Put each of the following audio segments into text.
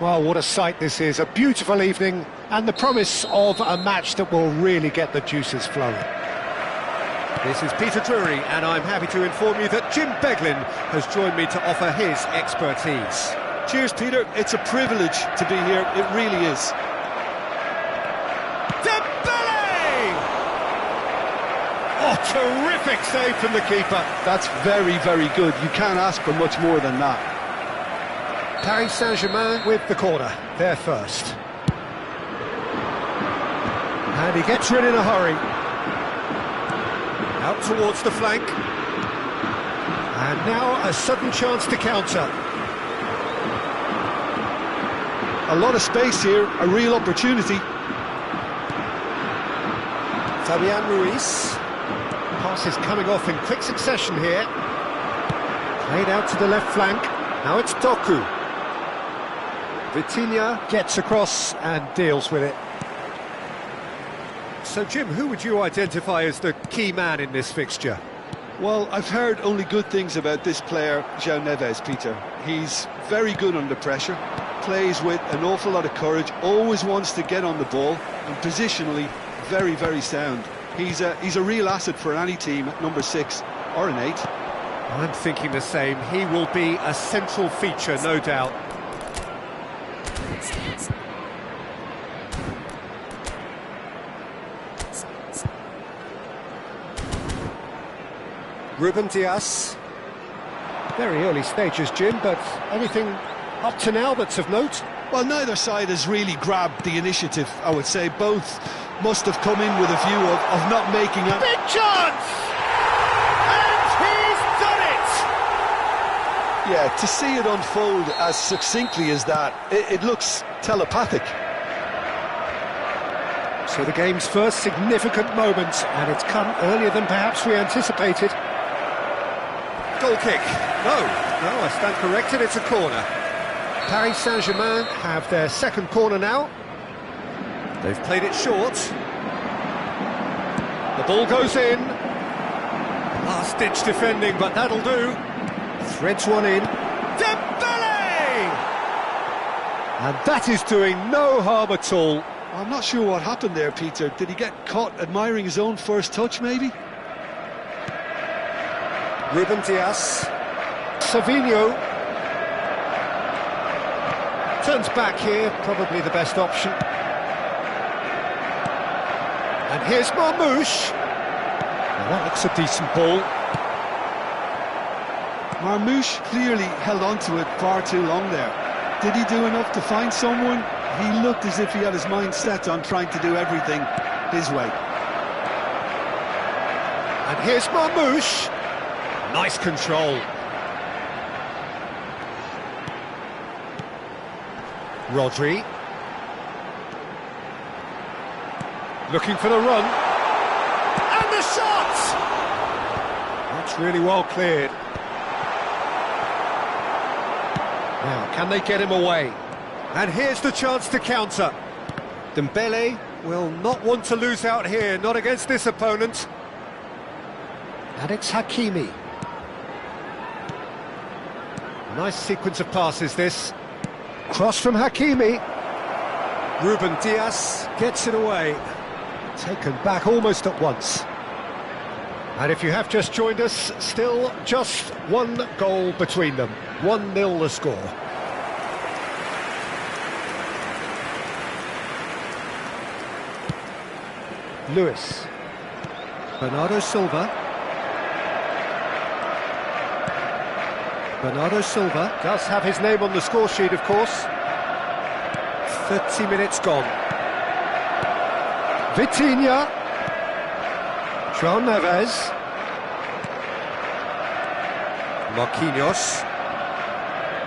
Well, what a sight this is. A beautiful evening and the promise of a match that will really get the juices flowing. This is Peter Drury, and I'm happy to inform you that Jim Beglin has joined me to offer his expertise. Cheers, Peter. It's a privilege to be here. It really is. Dembele! Oh, terrific save from the keeper. That's very, very good. You can't ask for much more than that. Paris Saint-Germain with the corner, there first. And he gets rid in a hurry. Out towards the flank. And now a sudden chance to counter. A lot of space here, a real opportunity. Fabian Ruiz. Pass is coming off in quick succession here. Played out to the left flank. Now it's Doku. Vitinha gets across and deals with it. So, Jim, who would you identify as the key man in this fixture? Well, I've heard only good things about this player, João Neves, Peter. He's very good under pressure, plays with an awful lot of courage, always wants to get on the ball, and positionally, very, very sound. He's a real asset for any team at number 6 or an 8. I'm thinking the same. He will be a central feature, no doubt. Ruben Dias. Very early stages, Jim, but anything up to now that's of note? Well, neither side has really grabbed the initiative, I would say. Both must have come in with a view of not making a... Big chance! And he's done it! Yeah, to see it unfold as succinctly as that, it looks telepathic. So the game's first significant moment, and it's come earlier than perhaps we anticipated. Goal kick. No, I stand corrected, it's a corner. Paris Saint-Germain have their second corner now. They've played it short. The ball goes in. Last-ditch defending, but that'll do. Threads one in. Dembele! And that is doing no harm at all. I'm not sure what happened there, Peter. Did he get caught admiring his own first touch, maybe? Ruben Dias. Savinho. Turns back here, probably the best option. And here's Marmoush. Now that looks a decent ball. Marmoush clearly held on to it far too long there. Did he do enough to find someone? He looked as if he had his mind set on trying to do everything his way. And here's Marmoush. Nice control. Rodri. Looking for the run. And the shot! That's really well cleared. Now, can they get him away? And here's the chance to counter. Dembele will not want to lose out here, not against this opponent. And it's Hakimi. Nice sequence of passes, this. Cross from Hakimi. Ruben Dias gets it away. Taken back almost at once. And if you have just joined us, still just one goal between them. 1-0 the score. Lewis. Bernardo Silva. Bernardo Silva does have his name on the score sheet, of course. 30 minutes gone. Vitinha. João Neves. Marquinhos.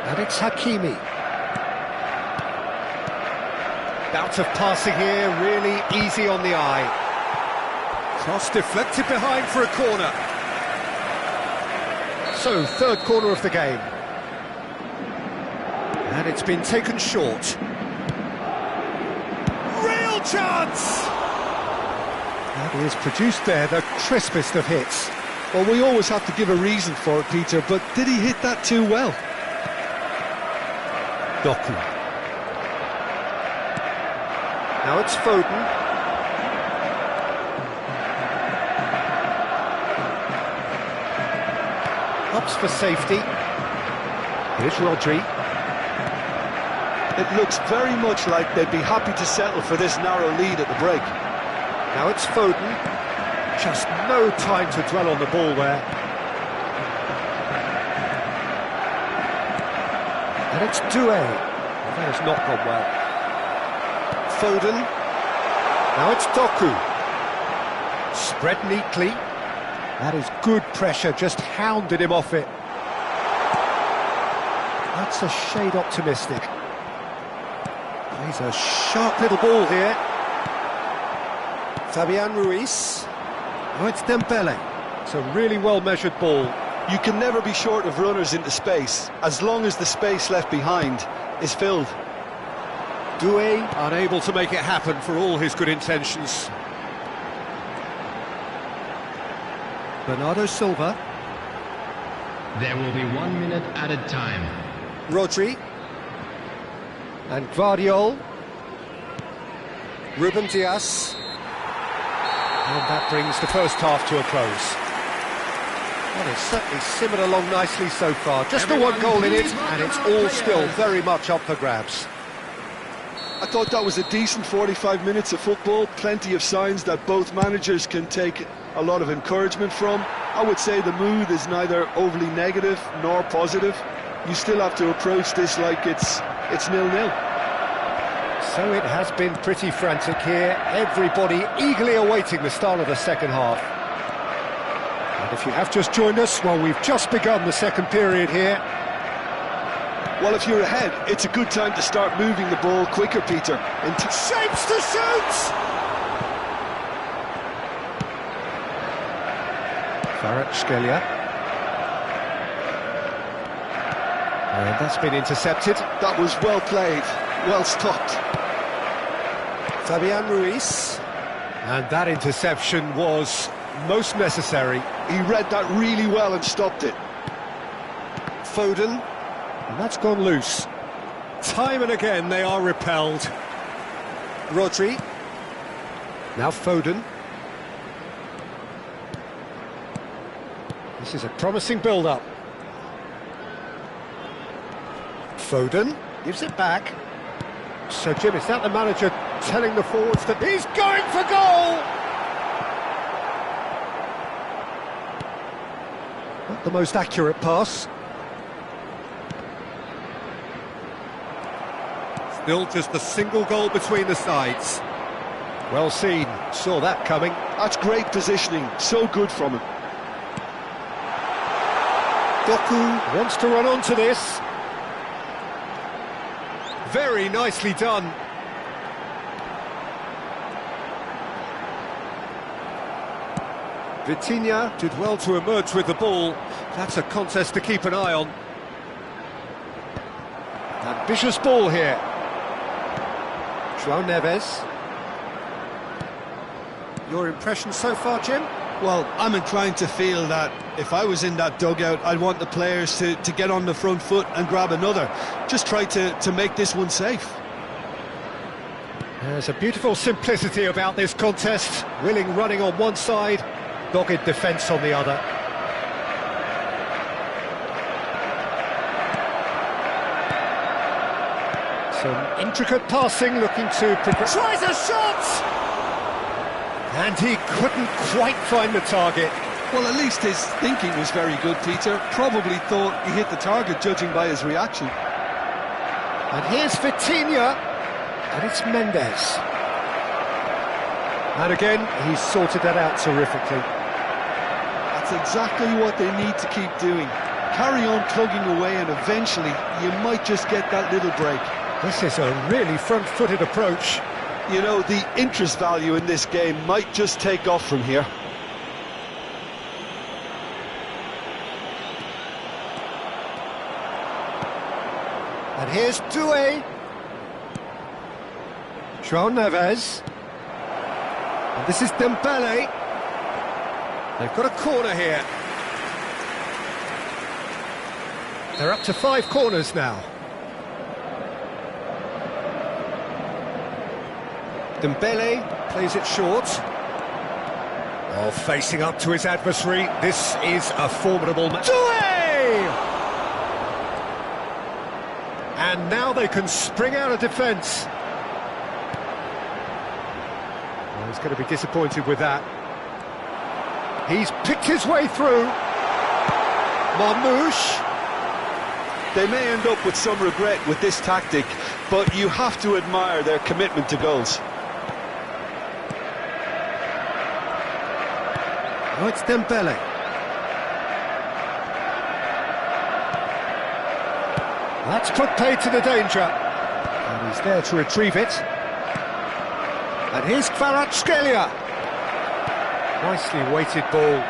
And it's Hakimi. Bout of passing here, really easy on the eye. Cross deflected behind for a corner. So, third corner of the game. And it's been taken short. Real chance! And he has produced there the crispest of hits. Well, we always have to give a reason for it, Peter, but did he hit that too well? Doku. Now it's Foden. Ups for safety. Here's Rodri. It looks very much like they'd be happy to settle for this narrow lead at the break. Now it's Foden. Just no time to dwell on the ball there. And it's Doué. Well, that has not gone well. Foden. Now it's Doku. Spread neatly. That is good pressure, just hounded him off it. That's a shade optimistic. He's a sharp little ball here. Fabian Ruiz. Oh, it's Dembele. It's a really well-measured ball. You can never be short of runners into space, as long as the space left behind is filled. Doué unable to make it happen for all his good intentions. Bernardo Silva. There will be 1 minute added time. Rodri. And Guardiol. Ruben Dias. And that brings the first half to a close. Well, it's certainly simmered along nicely so far. Just the one goal in it, and it's all still very much up for grabs. I thought that was a decent 45 minutes of football. Plenty of signs that both managers can take a lot of encouragement from. I would say the mood is neither overly negative nor positive. You still have to approach this like it's 0-0. So it has been pretty frantic here. Everybody eagerly awaiting the start of the second half. And if you have just joined us, well, we've just begun the second period here. Well, if you're ahead, it's a good time to start moving the ball quicker, Peter. Into shapes to shoot! Kvaratskhelia. And that's been intercepted. That was well played, well stopped. Fabian Ruiz. And that interception was most necessary. He read that really well and stopped it. Foden. And that's gone loose. Time and again they are repelled. Rodri. Now Foden. This is a promising build-up. Foden gives it back. So, Jim, is that the manager telling the forwards that he's going for goal? Not the most accurate pass. Still just a single goal between the sides. Well seen, saw that coming. That's great positioning, so good from him. Doku wants to run onto this. Very nicely done. Vitinha Did well to emerge with the ball. That's a contest to keep an eye on. ambitious ball here. João Neves. Your impression so far, Jim? Well, I'm inclined to feel that if I was in that dugout, I'd want the players to get on the front foot and grab another. Just try to make this one safe. There's a beautiful simplicity about this contest. Willing running on one side, dogged defence on the other. Some intricate passing, looking to progress. Tries a shot! And he couldn't quite find the target. Well, at least his thinking was very good, Peter. Probably thought he hit the target, judging by his reaction. And here's Vitinha, and it's Mendes. And again, he's sorted that out terrifically. That's exactly what they need to keep doing. Carry on plugging away, and eventually you might just get that little break. This is a really front-footed approach. You know, the interest value in this game might just take off from here. And here's Doué. João Neves. And this is Dembele. They've got a corner here. They're up to 5 corners now. Dembele plays it short. Oh, facing up to his adversary. This is a formidable match. Doué! And now they can spring out of defence. Well, he's going to be disappointed with that. He's picked his way through. Marmoush. They may end up with some regret with this tactic, but you have to admire their commitment to goals. Oh, it's Dembele. That's quick play to the danger. And he's there to retrieve it. And here's Kvaratskhelia. Nicely weighted ball.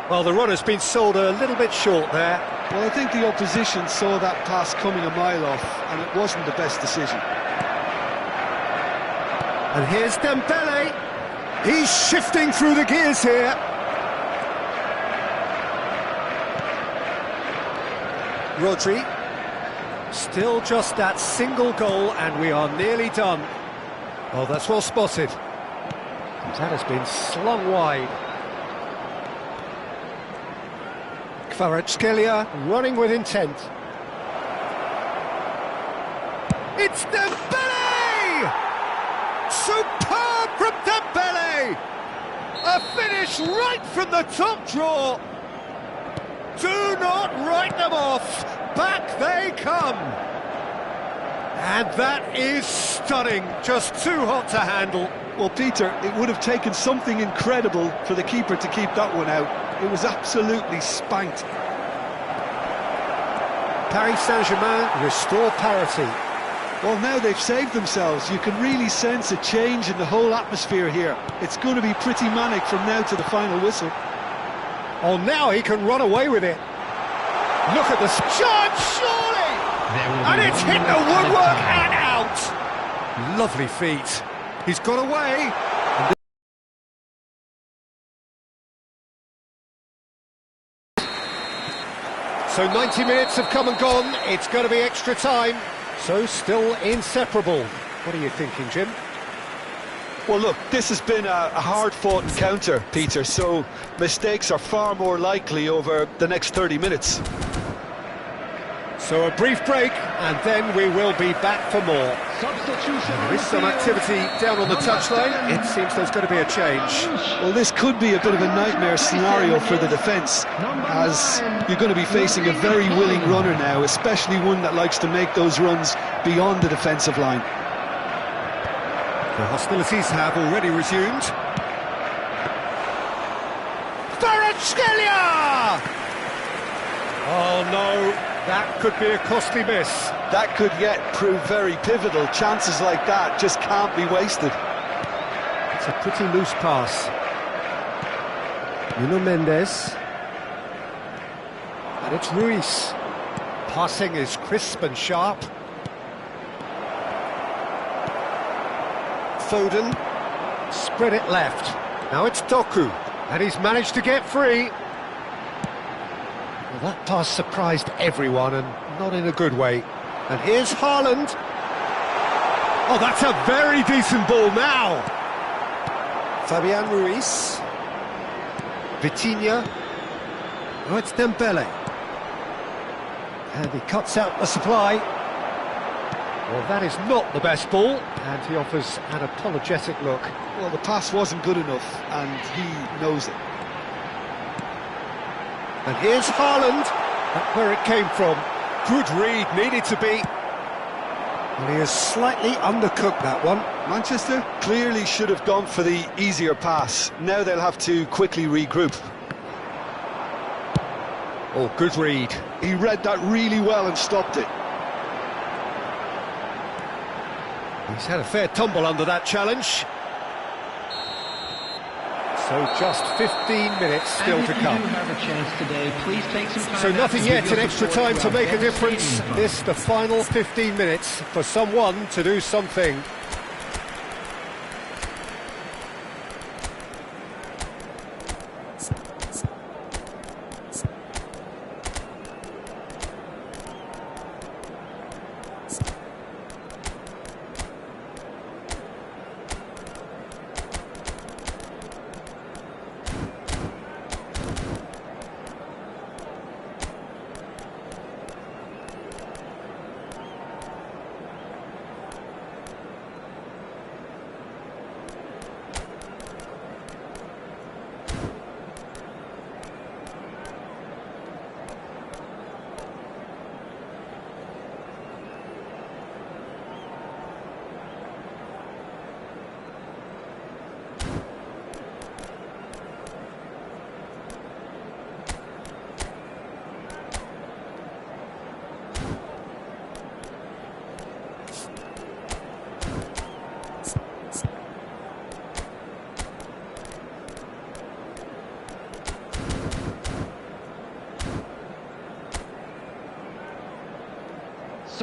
Well, the run has been sold a little bit short there. Well, I think the opposition saw that pass coming a mile off, and it wasn't the best decision. And here's Dembele. He's shifting through the gears here. Rodri. Still just that single goal, and we are nearly done. Oh, that's well spotted. That has been slung wide. Kvaratskhelia running with intent. It's Dembele! Superb from Dembele! A finish right from the top drawer. Do not write them off. Back they come. And that is stunning. Just too hot to handle. Well, Peter, it would have taken something incredible for the keeper to keep that one out. It was absolutely spanked. Paris Saint-Germain restore parity. Well, now they've saved themselves. You can really sense a change in the whole atmosphere here. It's going to be pretty manic from now to the final whistle. Oh, now he can run away with it. Look at the chance, surely! And it's hit the woodwork and out! Lovely feet. He's got away. So 90 minutes have come and gone. It's going to be extra time. So still inseparable. What are you thinking, Jim? Well, look, this has been a hard-fought encounter, Peter, so mistakes are far more likely over the next 30 minutes. So a brief break, and then we will be back for more. There is some activity down on the touchline. It seems there's going to be a change. Well, this could be a bit of a nightmare scenario for the defence, as you're going to be facing a very willing runner now, especially one that likes to make those runs beyond the defensive line. The hostilities have already resumed. Kvaratskhelia! Oh no, that could be a costly miss. That could yet prove very pivotal. Chances like that just can't be wasted. It's a pretty loose pass. Nuno Mendes. And it's Ruiz. Passing is crisp and sharp. Foden, spread it left. Now it's Doku, and he's managed to get free. Well, that pass surprised everyone, and not in a good way. And here's Haaland. Oh, that's a very decent ball now. Fabian Ruiz. Vitinha. Oh, it's Dembele. And he cuts out the supply. Well, that is not the best ball, and he offers an apologetic look. Well, the pass wasn't good enough, and he knows it. And here's Haaland. That's where it came from. Good read, needed to be. And he has slightly undercooked that one. Manchester clearly should have gone for the easier pass. Now they'll have to quickly regroup. Oh, good read. He read that really well and stopped it. He's had a fair tumble under that challenge. So just 15 minutes still to come. So nothing yet in extra time to make a difference. This the final 15 minutes for someone to do something.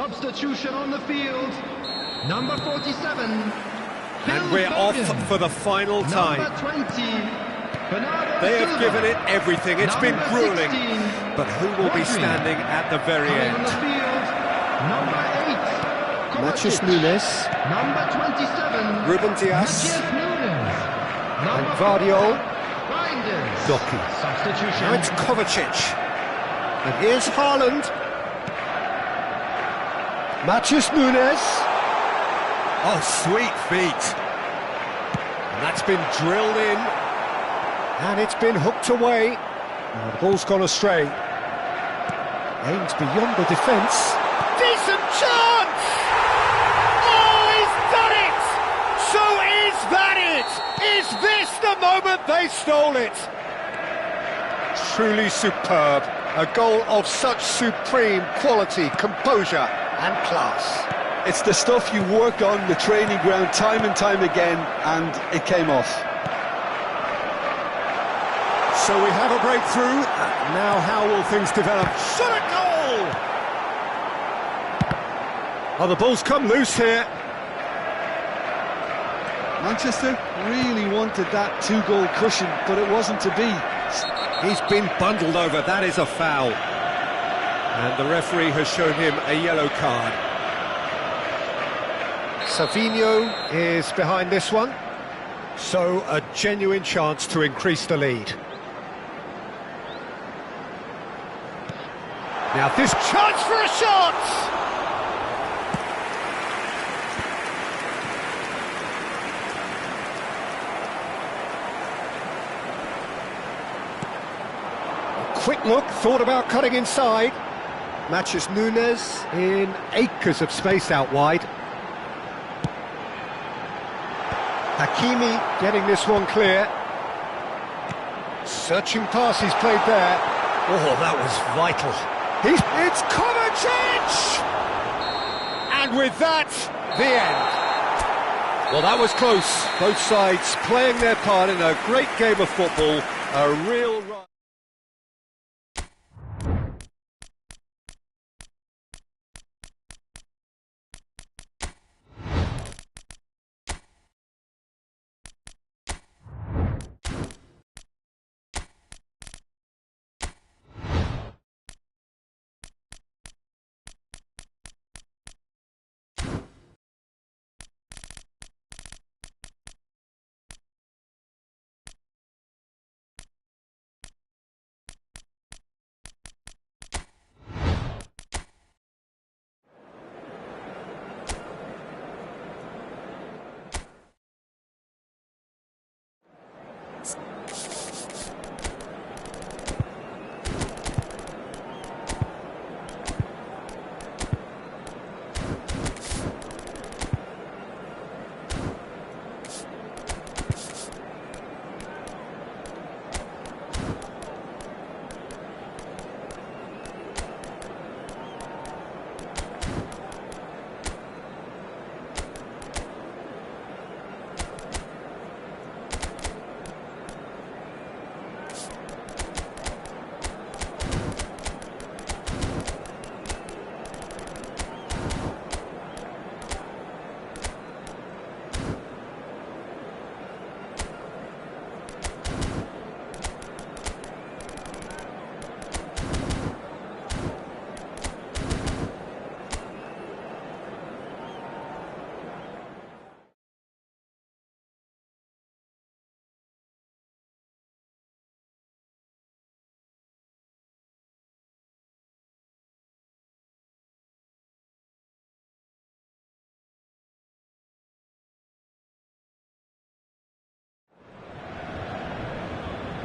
substitution on the field. Number 47. And we're off for the final time. Number 20. Bernardo They have Silva. given it everything. It's been Number grueling. 16, But who will be Rodri. standing at the very Coming on end? the field. Number 8. Matheus Kovacic. Nunes Number 27. Ruben Dias. Matheus Nunes. and Number Vardiol. Reinders. Doku. Substitution. Now it's Kovacic. And here's Haaland. Matheus Nunes. Oh, sweet feet. And that's been drilled in. And it's been hooked away. Now the ball's gone astray. Aims beyond the defence. Decent chance! Oh, he's done it! So is that it? Is this the moment they stole it? Truly superb. A goal of such supreme quality, composure and class. It's the stuff you work on the training ground time and time again, and it came off. So we have a breakthrough. Now how will things develop? Shot a goal! Oh, the ball's come loose here. Manchester really wanted that two-goal cushion, but it wasn't to be. He's been bundled over. That is a foul. And the referee has shown him a yellow card. Savinho is behind this one. So a genuine chance to increase the lead. Now this chance for a shot! A quick look, thought about cutting inside. Matheus Nunes in acres of space out wide. Hakimi getting this one clear. Searching pass he's played there. Oh, that was vital. It's Kovacic! And with that, the end. Well, that was close. Both sides playing their part in a great game of football. A real...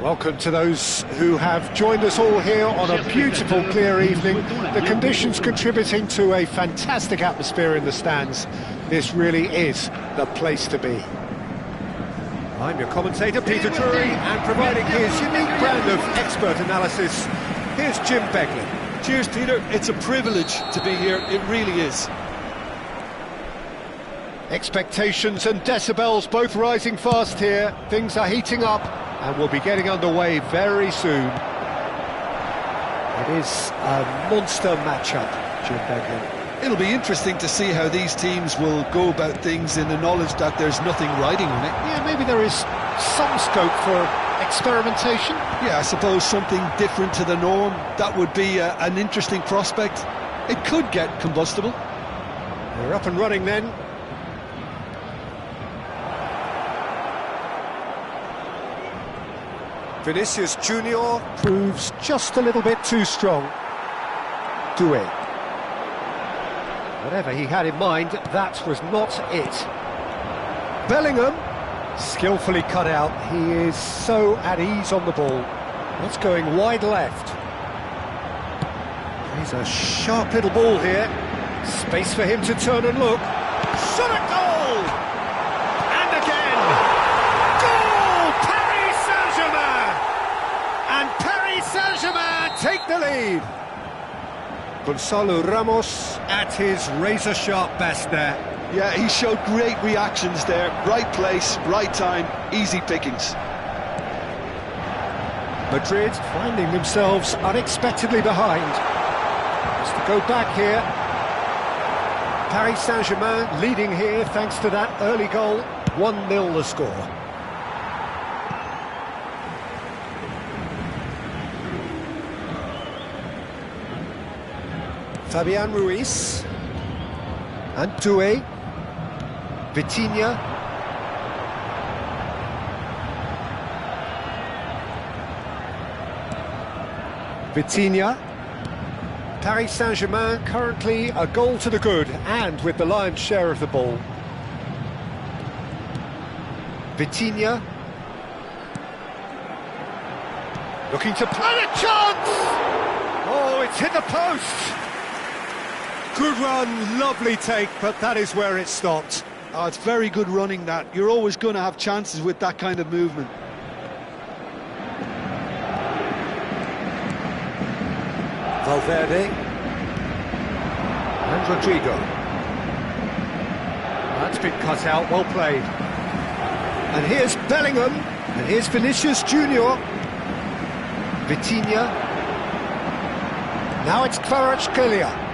Welcome to those who have joined us all here on a beautiful, clear evening. The conditions contributing to a fantastic atmosphere in the stands. This really is the place to be. I'm your commentator, Peter Drury, and providing his unique brand of expert analysis, here's Jim Beglin. Cheers, Peter. It's a privilege to be here. It really is. Expectations and decibels both rising fast here. Things are heating up and we'll be getting underway very soon. It is a monster matchup, Jim Beglin. It'll be interesting to see how these teams will go about things in the knowledge that there's nothing riding on it. Yeah, maybe there is some scope for experimentation. Yeah, I suppose something different to the norm. That would be an interesting prospect. It could get combustible. We're up and running then. Vinicius Junior proves just a little bit too strong. Doué. Whatever he had in mind, that was not it. Bellingham, skillfully cut out. He is so at ease on the ball. That's going wide left. He's a sharp little ball here. Space for him to turn and look. Shot at goal! And again! Goal! Paris Saint-Germain! And Paris Saint-Germain take the lead. Gonzalo Ramos at his razor-sharp best there. Yeah, he showed great reactions there. Right place, right time, easy pickings. Madrid finding themselves unexpectedly behind. Has to go back here. Paris Saint-Germain leading here thanks to that early goal. 1-0 the score. Fabian Ruiz and Doué, Vitinha, Paris Saint-Germain currently a goal to the good and with the lion's share of the ball. Vitinha looking to play a chance! Oh, it's hit the post! Good run, lovely take, but that is where it stopped. Oh, it's very good running that. You're always going to have chances with that kind of movement. Valverde and Rodrigo. That's been cut out, well played. And here's Bellingham, and here's Vinicius Junior. Vitinha. Now it's Kvaratskhelia.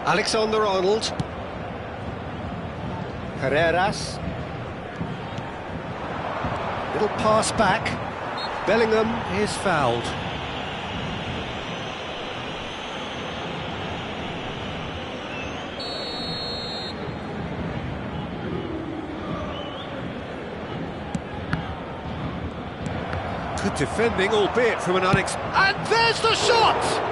Alexander-Arnold. Carreras. Little pass back. Bellingham is fouled. Good defending, albeit from an and there's the shot!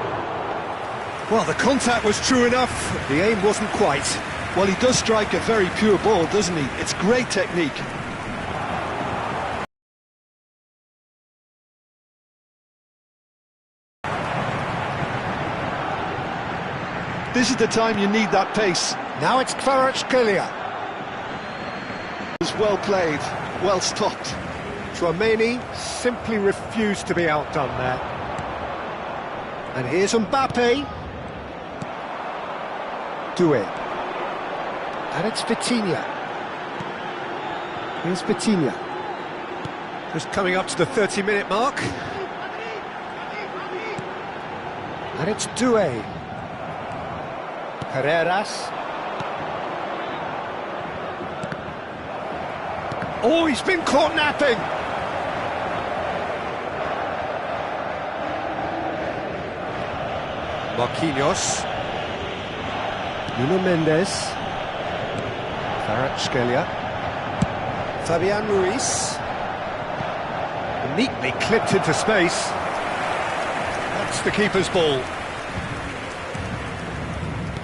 Well, the contact was true enough, the aim wasn't quite. Well, he does strike a very pure ball, doesn't he? It's great technique. This is the time you need that pace. Now it's Kvaratskhelia. It was well played, well stopped. Tchouaméni simply refused to be outdone there. And here's Mbappe. Doué. And it's Vitinha. Here's Vitinha. Just coming up to the 30-minute mark. And it's Doué. Carreras. Oh, he's been caught napping! Marquinhos. Nuno Mendes. Kvaratskhelia. Fabian Ruiz. Neatly clipped into space. That's the keeper's ball.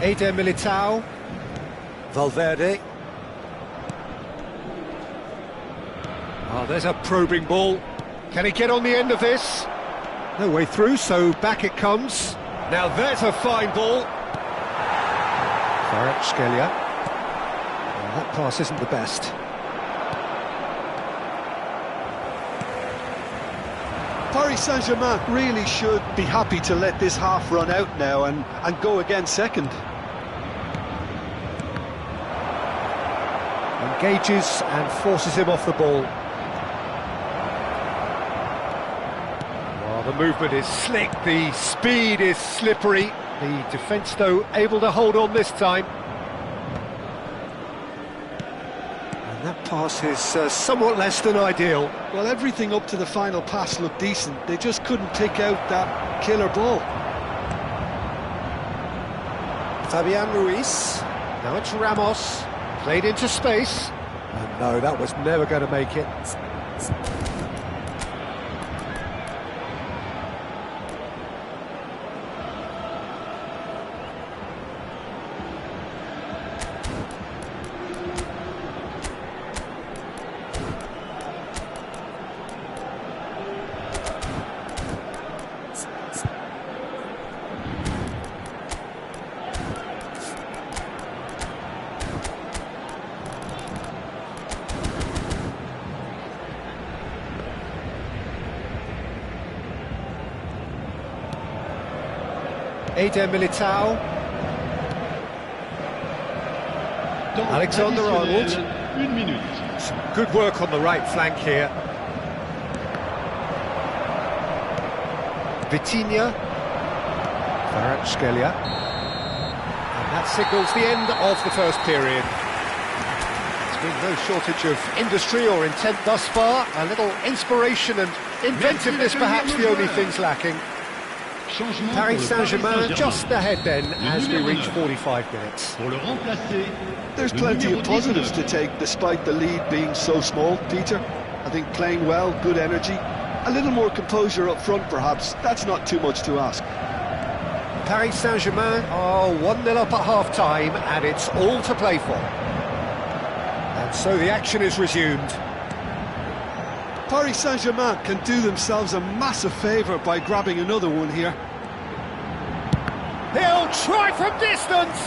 Eder Militao. Valverde. Oh, there's a probing ball. Can he get on the end of this? No way through, so back it comes. Now there's a fine ball. Kvaratskhelia. That pass isn't the best. Paris Saint-Germain really should be happy to let this half run out now and go again second. Engages and forces him off the ball. Well, the movement is slick, the speed is slippery. The defence, though, able to hold on this time. And that pass is somewhat less than ideal. Well, everything up to the final pass looked decent. They just couldn't pick out that killer ball. Fabian Ruiz. Now it's Ramos, played into space. And no, that was never going to make it. Eder Militao. Alexander-Arnold. Some good work on the right flank here. Vitinha. Kvaratskhelia. And that signals the end of the first period. There's been no shortage of industry or intent thus far. A little inspiration and inventiveness perhaps the only things lacking. Paris Saint-Germain just ahead then as we reach 45 minutes. There's plenty of positives to take despite the lead being so small, Peter. I think playing well, good energy, a little more composure up front perhaps, that's not too much to ask. Paris Saint-Germain are 1-0 up at half-time and it's all to play for. And so the action is resumed. Paris Saint-Germain can do themselves a massive favour by grabbing another one here. He'll try from distance!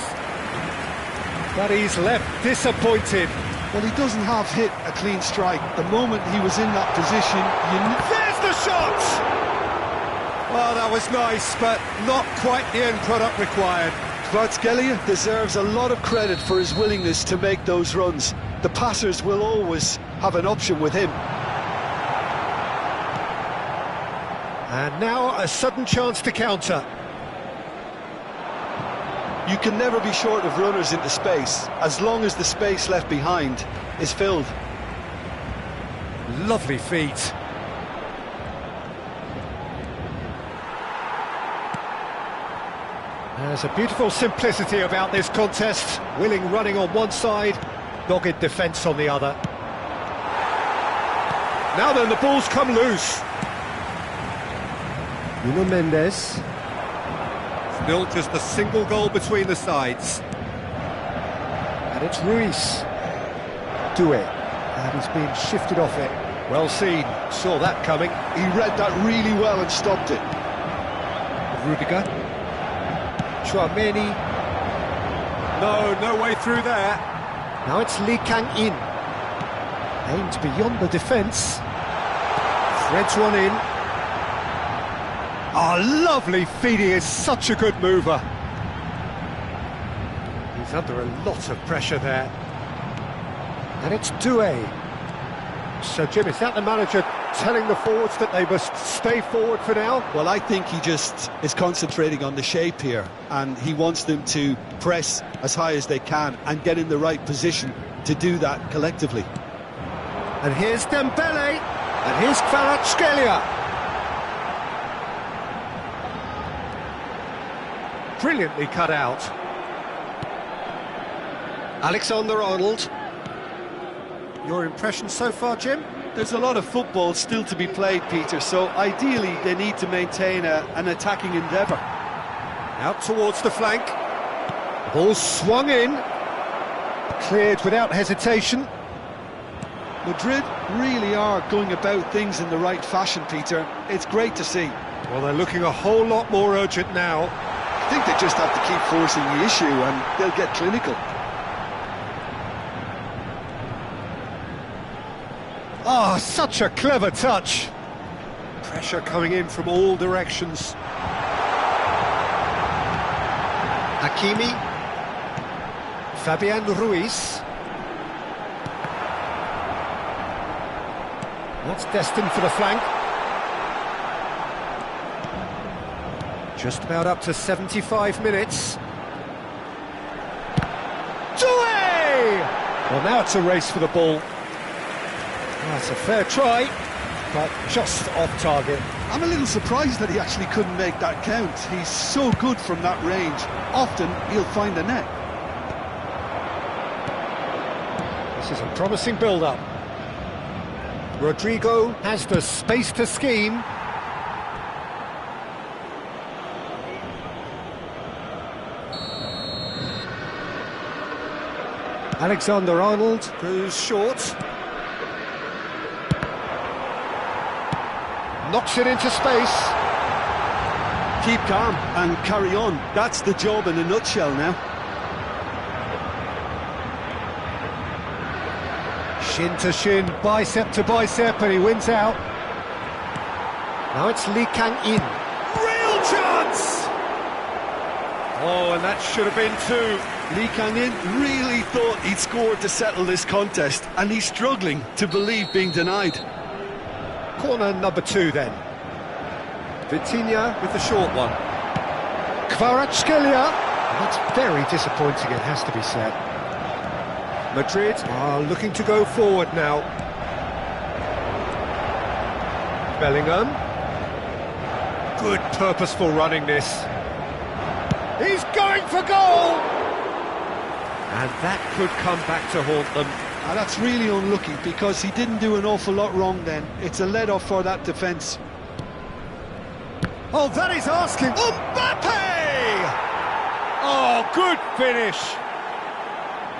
But he's left disappointed. Well, he doesn't have hit a clean strike. The moment he was in that position, There's the shot! Well, that was nice, but not quite the end product required. Kvaratskhelia deserves a lot of credit for his willingness to make those runs. The passers will always have an option with him. And now a sudden chance to counter. You can never be short of runners into space, as long as the space left behind is filled. Lovely feet. There's a beautiful simplicity about this contest. Willing running on one side, dogged defence on the other. Now then, the ball's come loose. Nuno Mendes. Still just a single goal between the sides. And it's Ruiz. Doué. And he's been shifted off it. Well seen, saw that coming. He read that really well and stopped it. Rudiger. Chouameni. No way through there. Now it's Lee Kang-in. Aimed beyond the defence. Threads one in. Oh, lovely feet, he is such a good mover. He's under a lot of pressure there. And it's Doué. So, Jim, is that the manager telling the forwards that they must stay forward for now? Well, I think he just is concentrating on the shape here, and he wants them to press as high as they can and get in the right position to do that collectively. And here's Dembele, and here's Kvaratskhelia. Brilliantly cut out. Alexander-Arnold. Your impression so far, Jim? There's a lot of football still to be played, Peter, so ideally they need to maintain an attacking endeavour. Out towards the flank. The ball swung in. Cleared without hesitation. Madrid really are going about things in the right fashion, Peter. It's great to see. Well, they're looking a whole lot more urgent now. I think they just have to keep forcing the issue and they'll get clinical. Oh, such a clever touch. Pressure coming in from all directions. Hakimi. Fabian Ruiz. That's destined for the flank. Just about up to 75 minutes. Doué! Well, now it's a race for the ball. That's a fair try, but just off target. I'm a little surprised that he actually couldn't make that count. He's so good from that range. Often he'll find the net. This is a promising build-up. Rodrigo has the space to scheme. Alexander-Arnold goes short. Knocks it into space. Keep calm and carry on. That's the job in a nutshell now. Shin to shin, bicep to bicep, and he wins out. Now it's Lee Kang-in. Real chance! Oh, and that should have been two. Lee Kang-in really thought he'd scored to settle this contest, and he's struggling to believe being denied. Corner number 2 then. Vitinha with the short one. Kvaratskhelia. That's very disappointing, it has to be said. Madrid are looking to go forward now. Bellingham. Good purposeful running this. He's going for goal! And that could come back to haunt them. And that's really unlucky, because he didn't do an awful lot wrong then. It's a let-off for that defence. Oh, that is asking. Mbappe! Oh, good finish.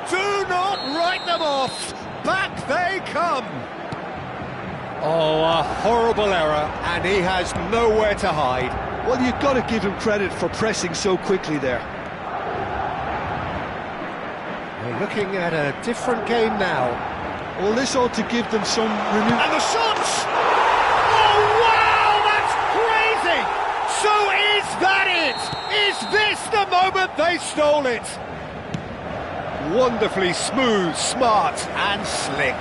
Do not write them off. Back they come. Oh, a horrible error, and he has nowhere to hide. Well, you've got to give him credit for pressing so quickly there. We're looking at a different game now. Well, this ought to give them some renewed... And the shots! Oh, wow, that's crazy! So is that it? Is this the moment they stole it? Wonderfully smooth, smart and slick.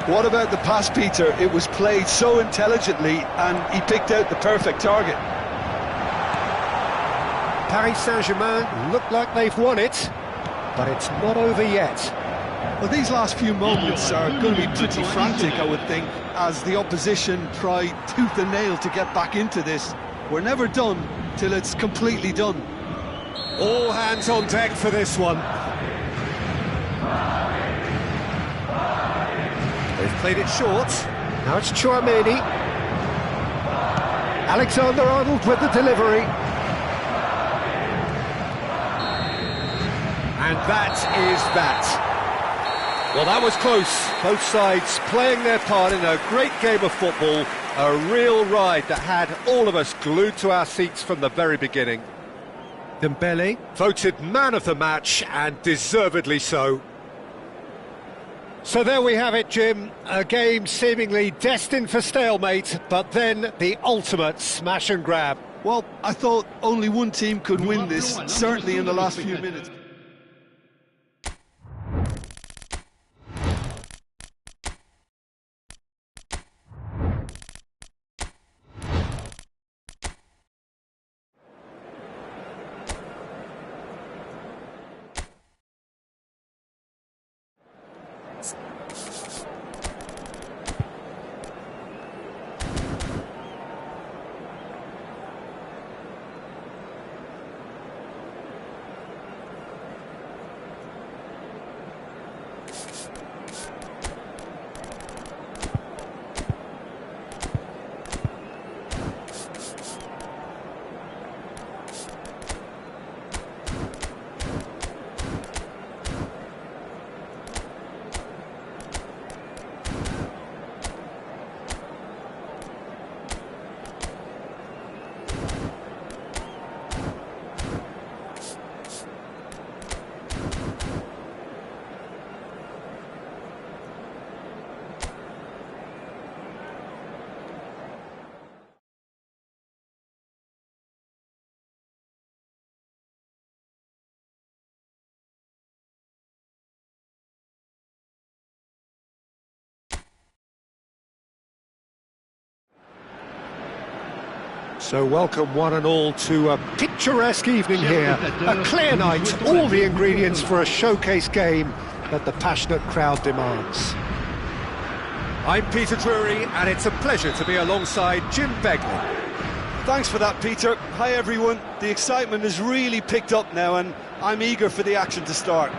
What about the pass, Peter? It was played so intelligently, and he picked out the perfect target. Paris Saint-Germain look like they've won it, but it's not over yet. Well, these last few moments are going to be pretty frantic, I would think, as the opposition try tooth and nail to get back into this. We're never done till it's completely done. All hands on deck for this one. They've played it short. Now it's Tchouaméni. Alexander-Arnold with the delivery. And that is that. Well, that was close. Both sides playing their part in a great game of football. A real ride that had all of us glued to our seats from the very beginning. Dembele voted man of the match, and deservedly so. So there we have it, Jim. A game seemingly destined for stalemate, but then the ultimate smash and grab. Well, I thought only one team could win this, certainly in the last few minutes. So welcome one and all to a picturesque evening here. A clear night, all the ingredients for a showcase game that the passionate crowd demands. I'm Peter Drury, and it's a pleasure to be alongside Jim Begley. Thanks for that, Peter. Hi, everyone. The excitement has really picked up now, and I'm eager for the action to start.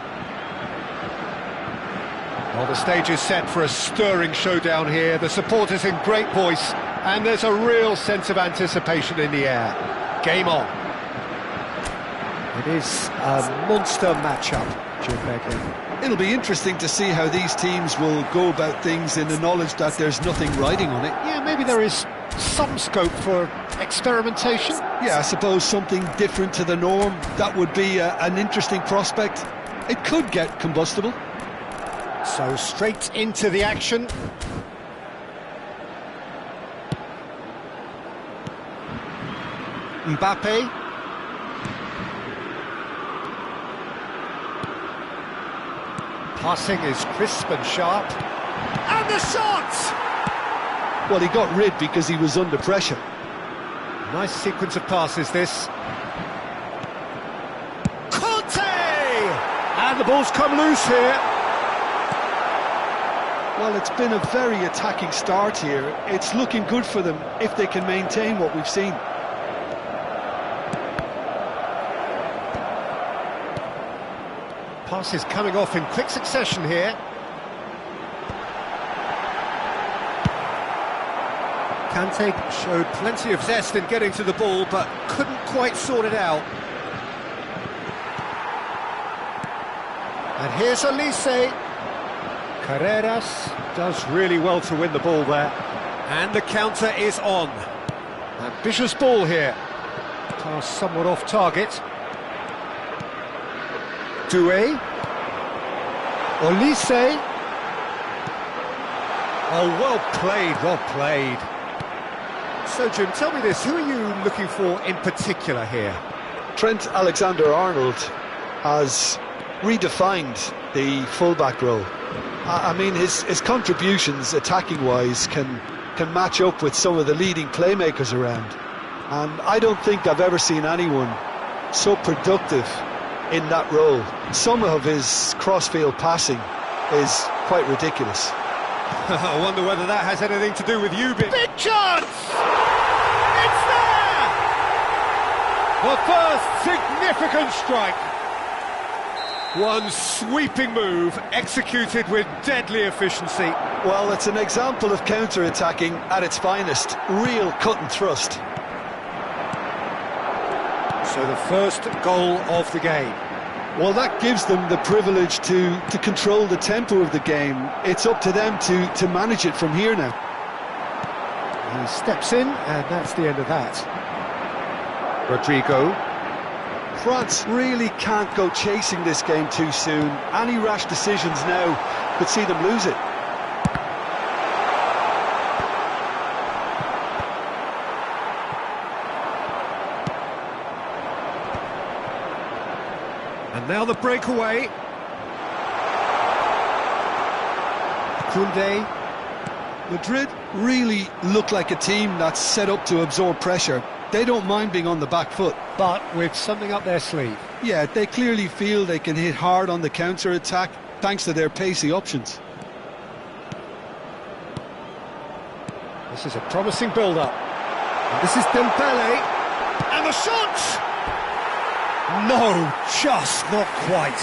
Well, the stage is set for a stirring showdown here. The supporters in great voice, and there's a real sense of anticipation in the air. Game on. It is a monster matchup, Jim Begley. It'll be interesting to see how these teams will go about things in the knowledge that there's nothing riding on it. Yeah, maybe there is some scope for experimentation. Yeah, I suppose something different to the norm. That would be an interesting prospect. It could get combustible. So straight into the action. Mbappe. Passing is crisp and sharp. And the shot! Well, he got rid because he was under pressure. Nice sequence of passes, this. Conte! And the ball's come loose here. Well, it's been a very attacking start here. It's looking good for them if they can maintain what we've seen. Passes coming off in quick succession here. Kante showed plenty of zest in getting to the ball, but couldn't quite sort it out. And here's Olise. Carreras does really well to win the ball there. And the counter is on. Ambitious ball here. Pass somewhat off target. Doué. Olise. Oh, well played. So, Jim, tell me this, who are you looking for in particular here? Trent Alexander-Arnold has redefined the fullback role. I mean, his contributions, attacking-wise, can match up with some of the leading playmakers around. And I don't think I've ever seen anyone so productive in that role. Some of his cross-field passing is quite ridiculous. I wonder whether that has anything to do with you. Big chance! It's there! The first significant strike. One sweeping move, executed with deadly efficiency. Well, it's an example of counter-attacking at its finest. Real cut and thrust. So the first goal of the game. Well, that gives them the privilege to control the tempo of the game. It's up to them to manage it from here now. He steps in, and that's the end of that. Rodrigo. France really can't go chasing this game too soon. Any rash decisions now could see them lose it. And now the breakaway. Koundé. Madrid really look like a team that's set up to absorb pressure. They don't mind being on the back foot. But with something up their sleeve. Yeah, they clearly feel they can hit hard on the counter-attack thanks to their pacey options. This is a promising build-up. This is Dembele. And the shot! No, just not quite.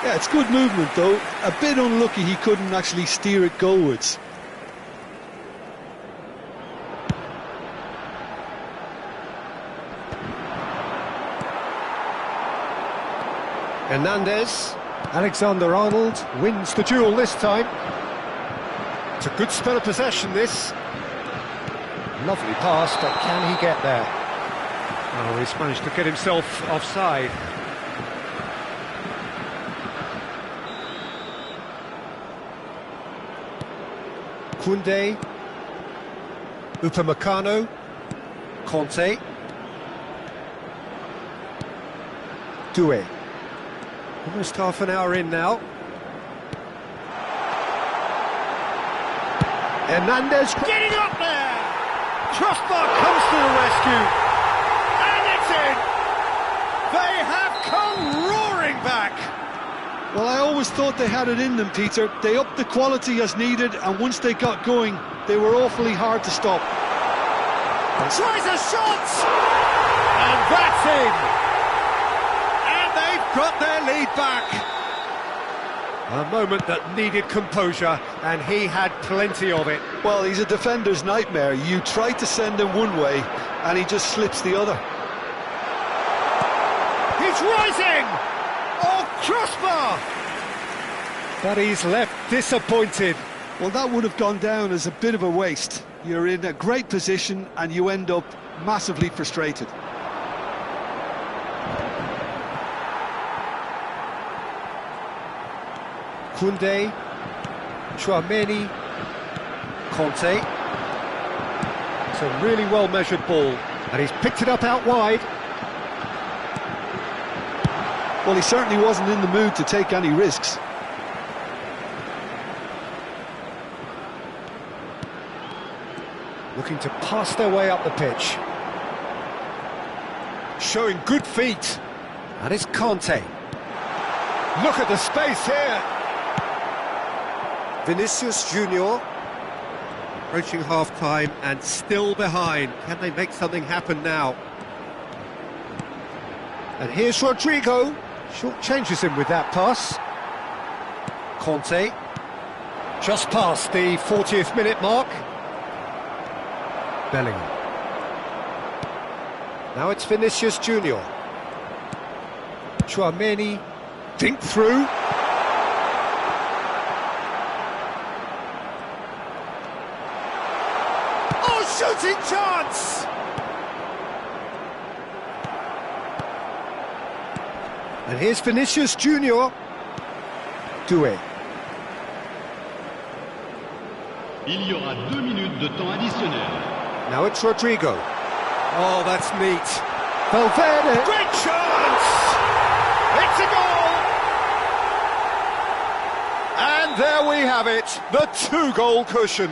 Yeah, it's good movement though. A bit unlucky he couldn't actually steer it goalwards. Hernandez. Alexander-Arnold wins the duel this time. It's a good spell of possession, this. Lovely pass, but can he get there? Oh, he's managed to get himself offside. Koundé. Upamecano. Conte. Doué. Almost half an hour in now. Hernandez getting up there! Crossbar comes to the rescue. in! They have come roaring back! Well, I always thought they had it in them, Peter. They upped the quality as needed, and once they got going, they were awfully hard to stop. Tries a shot! And that's in! And they've got their lead back! A moment that needed composure, and he had plenty of it. Well, he's a defender's nightmare. You try to send him one way, and he just slips the other. He's rising! Oh, crossbar! But he's left disappointed. Well, that would have gone down as a bit of a waste. You're in a great position, and you end up massively frustrated. Koundé, Tchouaméni, Kanté. It's a really well-measured ball, and he's picked it up out wide. Well, he certainly wasn't in the mood to take any risks. Looking to pass their way up the pitch. Showing good feet. And it's Kanté. Look at the space here. Vinicius Junior approaching half-time and still behind. Can they make something happen now? And here's Rodrigo. Short changes him with that pass. Kanté. Just past the 40th minute mark. Bellingham. Now it's Vinicius Junior. Tchouaméni. Dink through. Shooting chance! And here's Vinicius Junior. Doué. Il y aura 2 minutes de temps additionnel. Now it's Rodrigo. Oh, that's neat. Valverde. Great chance! It's a goal! And there we have it, the 2-goal cushion.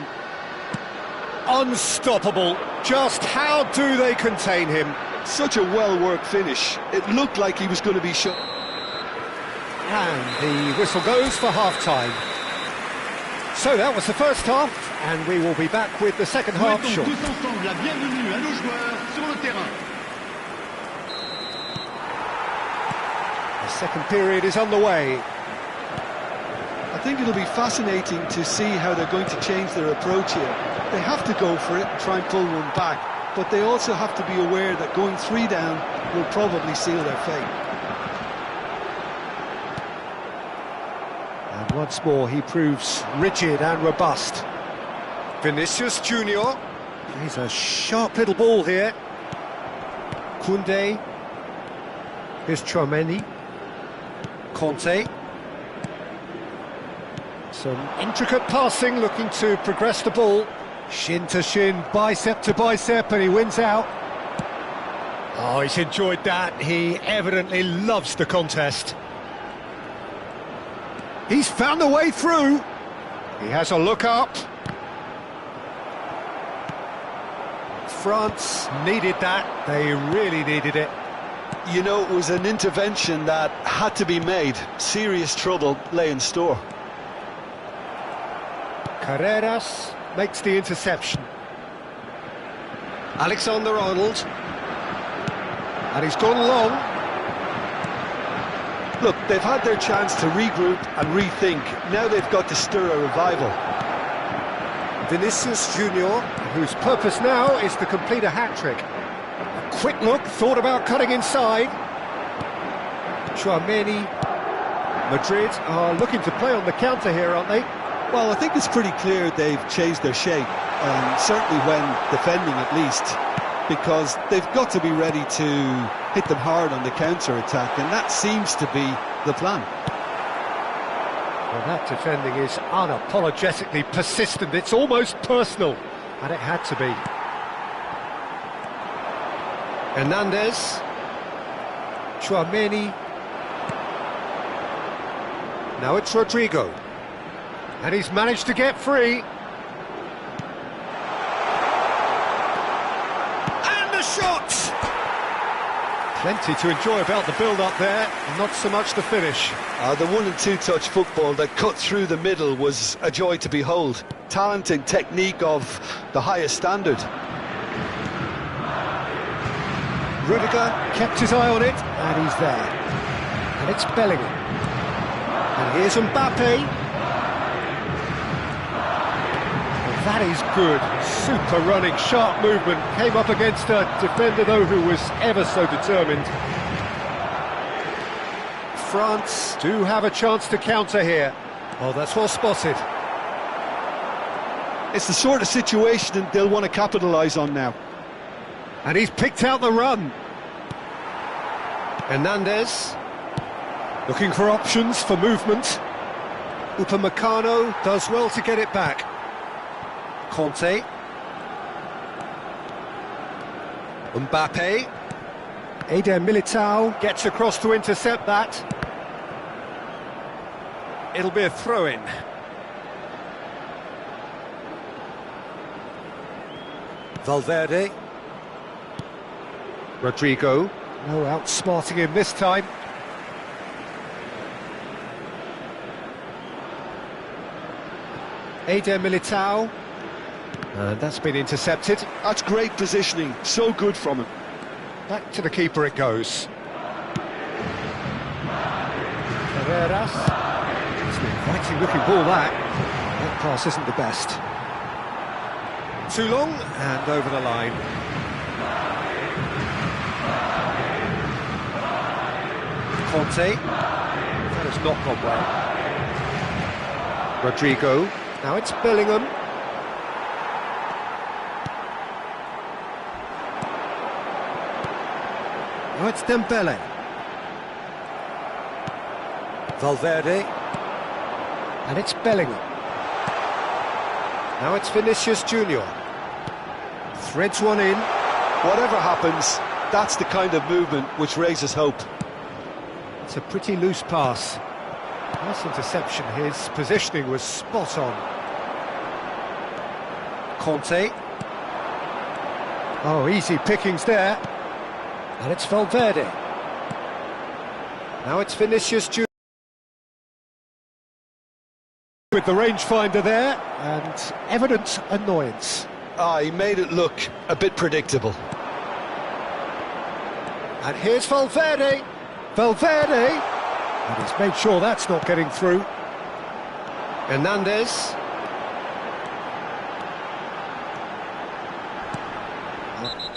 Unstoppable. Just how do they contain him? Such a well-worked finish. It looked like he was going to be shot. And the whistle goes for half-time. So that was the first half, and we will be back with the second half shortly. Tous ensemble la bienvenue à nos joueurs sur le terrain. The second period is underway. I think it'll be fascinating to see how they're going to change their approach here. They have to go for it and try and pull one back, but they also have to be aware that going 3 down will probably seal their fate. And once more he proves rigid and robust. Vinicius Junior. He's a sharp little ball here. Koundé. Here's Tchouaméni. Kanté. Some intricate passing, looking to progress the ball. Shin to shin, bicep to bicep, and he wins out. Oh, he's enjoyed that. He evidently loves the contest. He's found a way through. He has a look up. France needed that. They really needed it. You know, it was an intervention that had to be made. Serious trouble lay in store. Carreras makes the interception. Alexander-Arnold. And he's gone long. Look, they've had their chance to regroup and rethink. Now they've got to stir a revival. Vinicius Junior, whose purpose now is to complete a hat-trick. A quick look, thought about cutting inside. Tchouaméni. Madrid are looking to play on the counter here, aren't they? Well, I think it's pretty clear they've changed their shape, certainly when defending at least, because they've got to be ready to hit them hard on the counter-attack, and that seems to be the plan. Well, that defending is unapologetically persistent. It's almost personal, and it had to be. Hernandez. Tchouaméni. Now it's Rodrigo. And he's managed to get free. And the shot! Plenty to enjoy about the build-up there, not so much the finish. The 1 and 2 touch football that cut through the middle was a joy to behold. Talent and technique of the highest standard. Rudiger kept his eye on it, and he's there. And it's Bellingham. And here's Mbappe. That is good, super running, sharp movement, came up against a defender though who was ever so determined. France do have a chance to counter here. Oh, that's well spotted. It's the sort of situation they'll want to capitalise on now. And he's picked out the run. Hernandez, looking for options for movement. Upamecano does well to get it back. Conte. Mbappe. Eder Militao gets across to intercept that. It'll be a throw-in. Valverde. Rodrigo. No outsmarting him this time. Eder Militao. And that's been intercepted. That's great positioning, so good from him. Back to the keeper it goes. Carreras. It's an inviting looking ball that. That pass isn't the best. Too long and over the line. Conte. That has not gone well. Rodrigo. Now it's Bellingham. Now it's Dembele. Valverde. And it's Bellingham. Now it's Vinicius Junior. Threads one in. Whatever happens, that's the kind of movement which raises hope. It's a pretty loose pass. Nice interception. His positioning was spot on. Conte. Oh, easy pickings there. And it's Valverde. Now it's Vinicius Junior. With the rangefinder there, and evident annoyance. He made it look a bit predictable. And here's Valverde. Valverde. And he's made sure that's not getting through. Hernandez.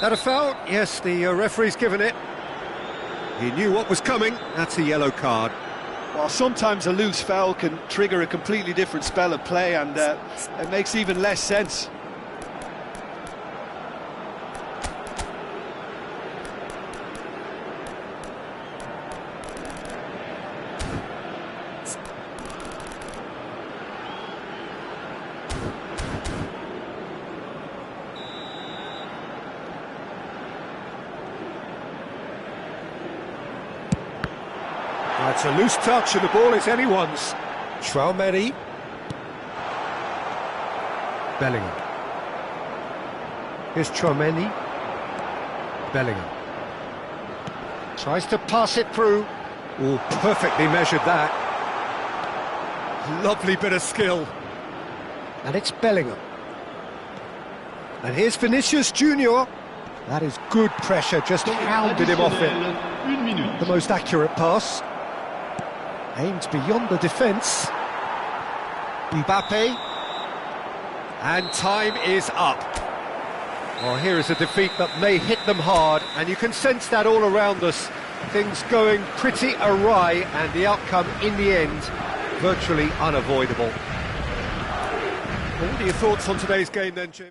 That a foul? Yes, the referee's given it. He knew what was coming. That's a yellow card. Well, sometimes a loose foul can trigger a completely different spell of play, and it makes even less sense. It's a loose touch and the ball is anyone's. Traoré. Bellingham. Here's Traoré. Bellingham. Tries to pass it through. Oh, perfectly measured that. Lovely bit of skill. And it's Bellingham. And here's Vinicius Junior. That is good pressure, just hounded him off it. The most accurate pass. Aimed beyond the defence. Mbappe. And time is up. Well, here is a defeat that may hit them hard, and you can sense that all around us. Things going pretty awry, and the outcome in the end, virtually unavoidable. What are your thoughts on today's game then, Jim?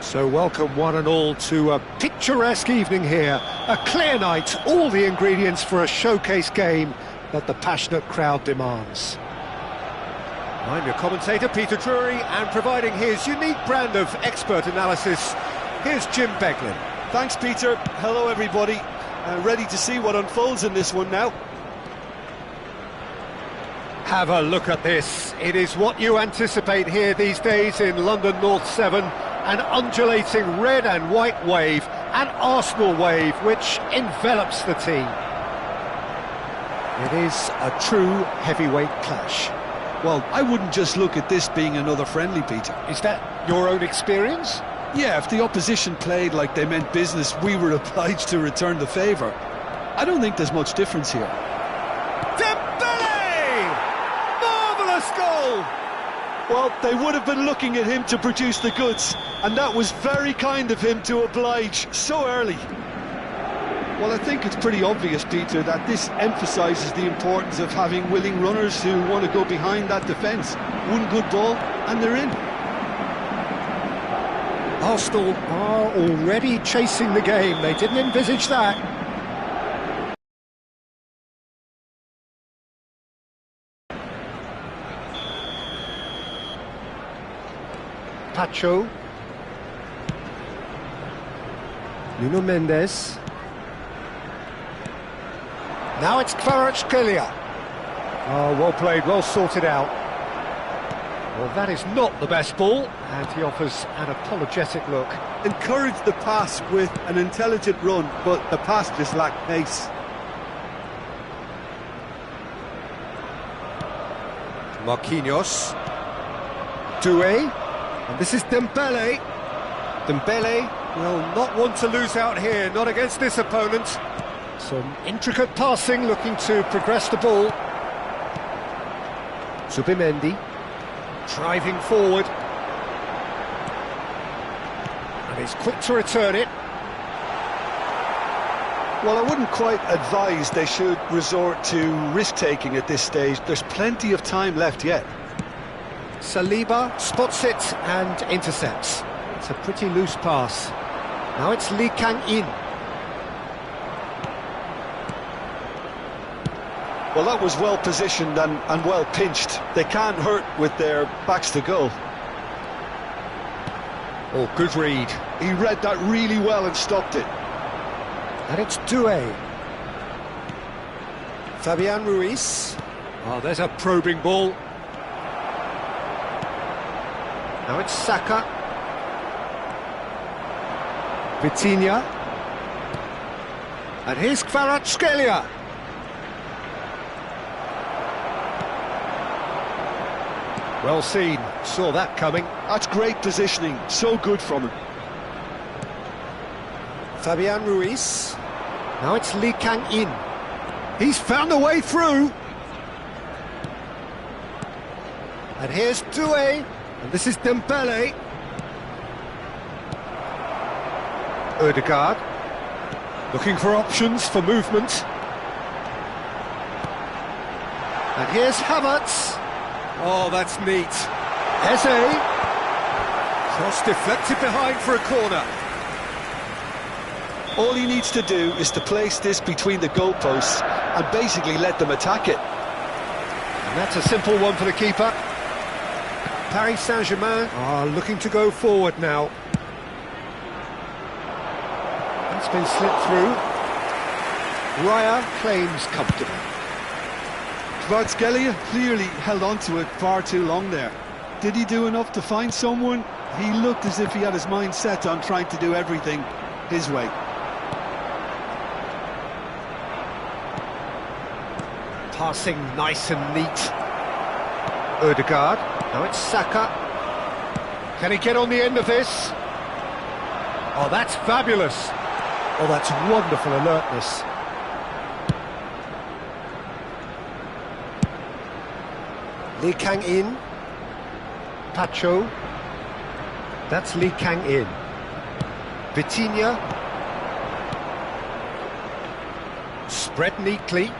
So welcome one and all to a picturesque evening here. A clear night, all the ingredients for a showcase game that the passionate crowd demands. I'm your commentator, Peter Drury, and providing his unique brand of expert analysis, here's Jim Beglin. Thanks, Peter. Hello, everybody. Ready to see what unfolds in this one now. Have a look at this. It is what you anticipate here these days in London North 7. An undulating red and white wave, an Arsenal wave which envelops the team. It is a true heavyweight clash. Well, I wouldn't just look at this being another friendly, Peter. Is that your own experience? Yeah, if the opposition played like they meant business, we were obliged to return the favour. I don't think there's much difference here. Dembele! Marvellous goal! Well, they would have been looking at him to produce the goods, and that was very kind of him to oblige so early. Well, I think it's pretty obvious, Peter, that this emphasises the importance of having willing runners who want to go behind that defence. One good ball, and they're in. Arsenal are already chasing the game. They didn't envisage that. Pacho. Nuno Mendes. Now it's Kvaratskhelia. Oh, well played, well sorted out. Well, that is not the best ball, and he offers an apologetic look. Encouraged the pass with an intelligent run, but the pass just lacked pace. Marquinhos. Doué. And this is Dembele. Dembele will not want to lose out here, not against this opponent. Some intricate passing, looking to progress the ball. Zubimendi, driving forward. And he's quick to return it. Well, I wouldn't quite advise they should resort to risk-taking at this stage. There's plenty of time left yet. Saliba spots it and intercepts. It's a pretty loose pass. Now it's Lee Kang-in. Well, that was well positioned and well pinched. They can't hurt with their backs to goal. Oh, good read. He read that really well and stopped it. And it's Doué. Fabian Ruiz. Oh, there's a probing ball. Now it's Saka. Vitinha. And here's Kvaratskhelia. Well seen, saw that coming. That's great positioning, so good from him. Fabian Ruiz. Now it's Lee Kang-in. He's found a way through. And here's Doué. And this is Dembele. Ødegaard. Looking for options for movement. And here's Havertz. Oh, that's neat. Eze. Cross deflected behind for a corner. All he needs to do is to place this between the goalposts and basically let them attack it. And that's a simple one for the keeper. Paris Saint-Germain are looking to go forward now. That's been slipped through. Raya claims comfortably. Kvaratskhelia clearly held on to it far too long there. Did he do enough to find someone? He looked as if he had his mind set on trying to do everything his way. Passing nice and neat. Ødegaard. Now it's Saka. Can he get on the end of this? Oh, that's fabulous. Oh, that's wonderful alertness. Lee Kang-in. Pacho. That's Lee Kang-in. Vitinha. Spread neatly.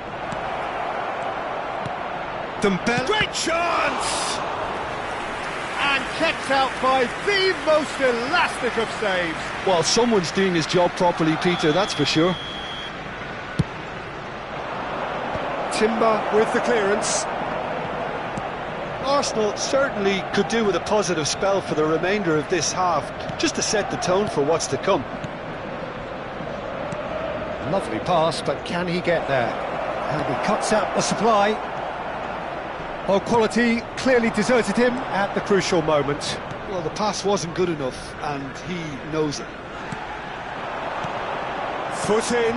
Dembele. Great chance! And kept out by the most elastic of saves. Well, someone's doing his job properly, Peter, that's for sure. Timber with the clearance. Arsenal certainly could do with a positive spell for the remainder of this half, just to set the tone for what's to come. Lovely pass, but can he get there? And he cuts out the supply. Oh, quality clearly deserted him at the crucial moment. Well, the pass wasn't good enough, and he knows it. Foot in.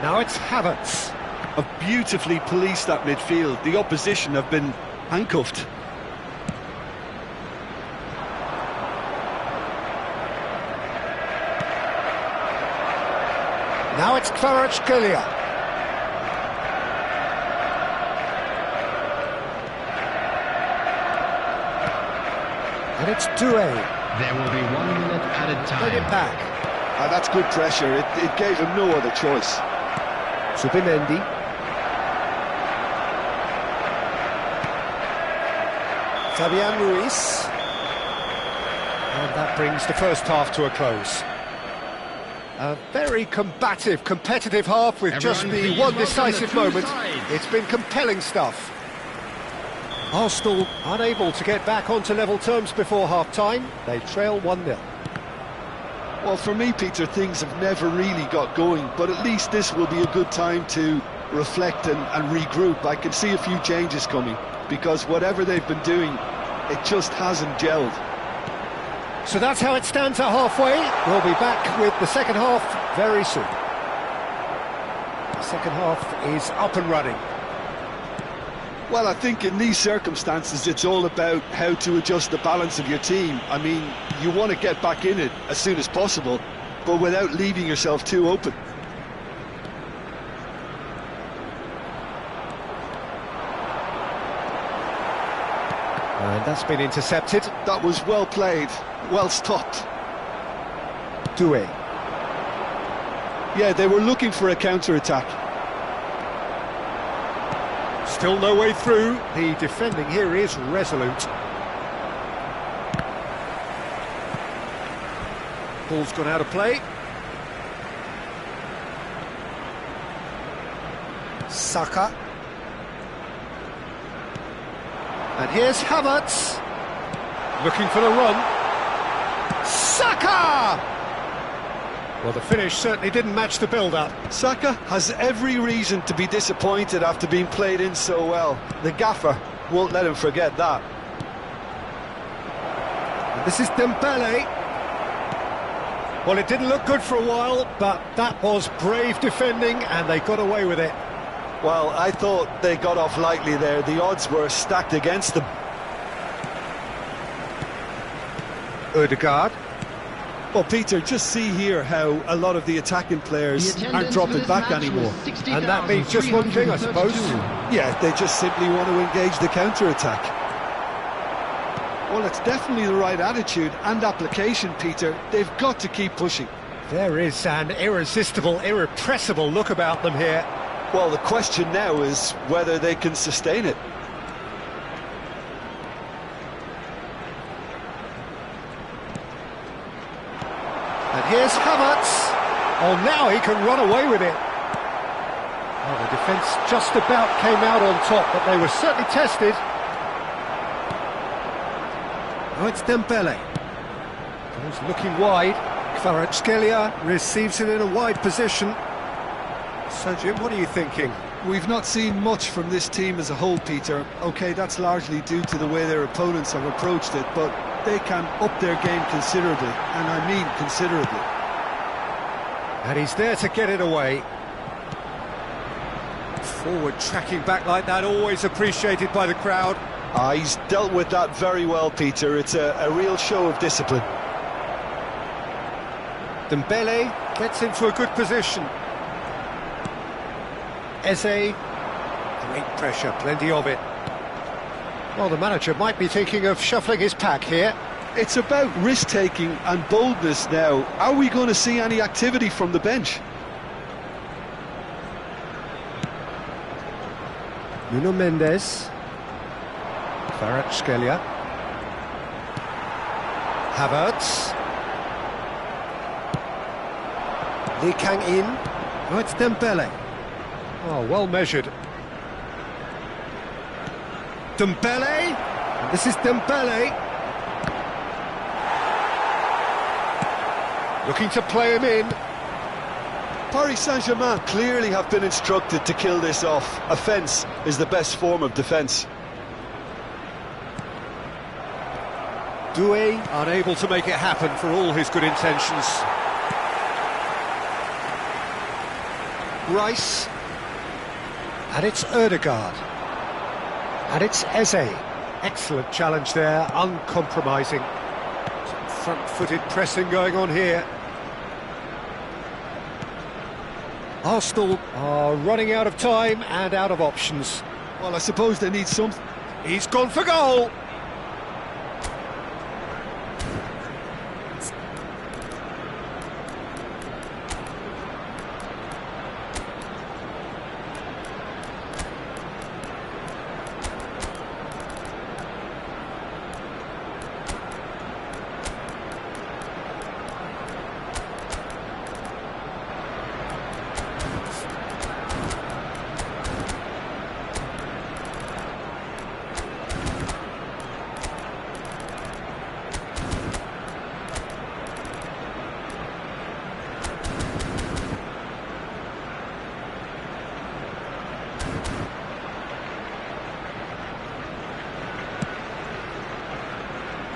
Now it's Havertz. Have beautifully policed that midfield. The opposition have been handcuffed. Now it's Kvaratskhelia. And it's Doué. There will be 1 minute added Played it time. back. That's good pressure. It gave him no other choice. Zubimendi. Fabian Ruiz. And that brings the first half to a close. A very combative, competitive half with just Everyone the please one welcome decisive the two moment. sides. It's been compelling stuff. Arsenal unable to get back onto level terms before half-time. They trail 1-0. Well, for me, Peter, things have never really got going, but at least this will be a good time to reflect and regroup. I can see a few changes coming, because whatever they've been doing, it just hasn't gelled. So that's how it stands at halfway. We'll be back with the second half very soon. The second half is up and running. Well, I think in these circumstances, it's all about how to adjust the balance of your team. I mean, you want to get back in it as soon as possible, but without leaving yourself too open. And that's been intercepted. That was well played, well stopped. Doué. Yeah, they were looking for a counter-attack. Still no way through. The defending here is resolute. Ball's gone out of play. Saka. And here's Havertz. Looking for the run. Saka! Well, the finish certainly didn't match the build-up. Saka has every reason to be disappointed after being played in so well. The gaffer won't let him forget that. And this is Dembele. Well, it didn't look good for a while, but that was brave defending, and they got away with it. Well, I thought they got off lightly there. The odds were stacked against them. Odegaard. Well, Peter, just see here how a lot of the attacking players The aren't attendance dropping for this back match anymore. was And that means just one thing, I suppose. 60,332. Yeah, they just simply want to engage the counter-attack. Well, it's definitely the right attitude and application, Peter. They've got to keep pushing. There is an irresistible, irrepressible look about them here. Well, the question now is whether they can sustain it. And here's Havertz. Oh, now he can run away with it. Well, the defence just about came out on top, but they were certainly tested. Now it's Dembele. He's looking wide. Kvaratskhelia receives it in a wide position. So, Jim, what are you thinking? We've not seen much from this team as a whole, Peter. OK, that's largely due to the way their opponents have approached it, but they can up their game considerably, and I mean considerably. And he's there to get it away. Forward tracking back like that, always appreciated by the crowd. He's dealt with that very well, Peter. It's a real show of discipline. Dembele gets into a good position. Eze, great pressure, plenty of it. Well, the manager might be thinking of shuffling his pack here. It's about risk-taking and boldness now. Are we going to see any activity from the bench? Nuno Mendes. Kvaratskhelia. Havertz. Lee Kang-in. Oh, it's Dembele. Oh, well measured. Dembele. And this is Dembele. Looking to play him in. Paris Saint-Germain clearly have been instructed to kill this off. Offence is the best form of defence. Doué unable to make it happen for all his good intentions. Rice. And it's Ødegaard. And it's Eze. Excellent challenge there, uncompromising. Some front-footed pressing going on here. Arsenal are running out of time and out of options. Well, I suppose they need something. He's gone for goal!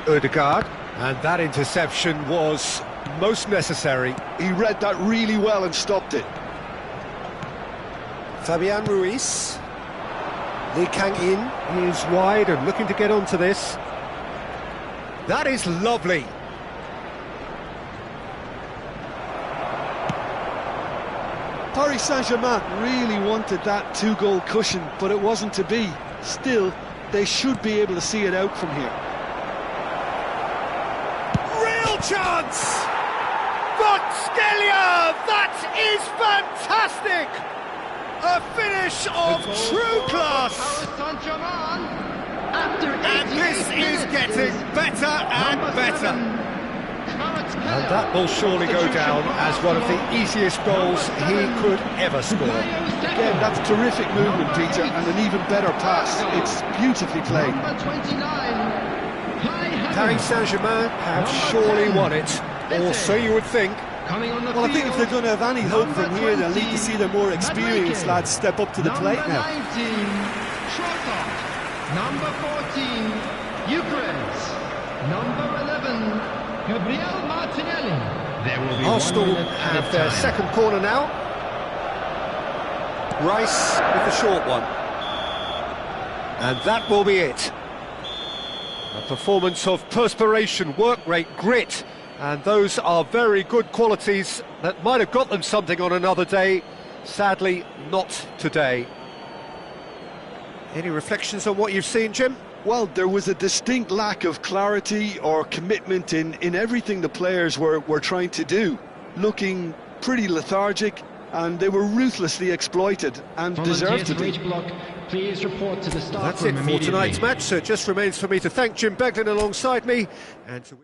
Ødegaard, and that interception was most necessary. He read that really well and stopped it. Fabian Ruiz. Lee Kang-in is wide and looking to get onto this. That is lovely. Paris Saint-Germain really wanted that two-goal cushion, but it wasn't to be. Still, they should be able to see it out from here. Chance! Botskelia! That is fantastic! A finish of true class! And this is getting better and better. And that will surely go down as one of the easiest goals he could ever score. Again, that's terrific movement, Peter, and an even better pass. It's beautifully played. Paris Saint-Germain have surely won it, or so you would think. Well, I think if they're going to have any hope from here, they'll need to see their more experienced lads step up to the plate now. Number 14, Eucharist. Number 11, Gabriel Martinelli. There will be Arsenal have their second corner now. Rice with the short one. And that will be it. A performance of perspiration, work rate, grit, and those are very good qualities that might have got them something on another day. Sadly, not today. Any reflections on what you've seen, Jim? Well, there was a distinct lack of clarity or commitment in everything the players were trying to do. Looking pretty lethargic, and they were ruthlessly exploited and deserved to be. Please report to the staff That's it for tonight's match, so it just remains for me to thank Jim Beglin alongside me and to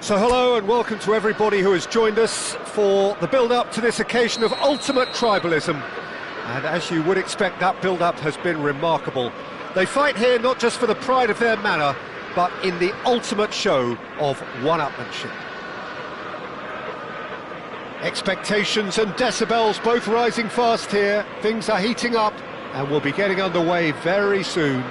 So hello and welcome to everybody who has joined us for the build-up to this occasion of ultimate tribalism. And as you would expect, that build-up has been remarkable. They fight here not just for the pride of their manor, but in the ultimate show of one-upmanship. Expectations and decibels both rising fast here. Things are heating up and we'll be getting underway very soon.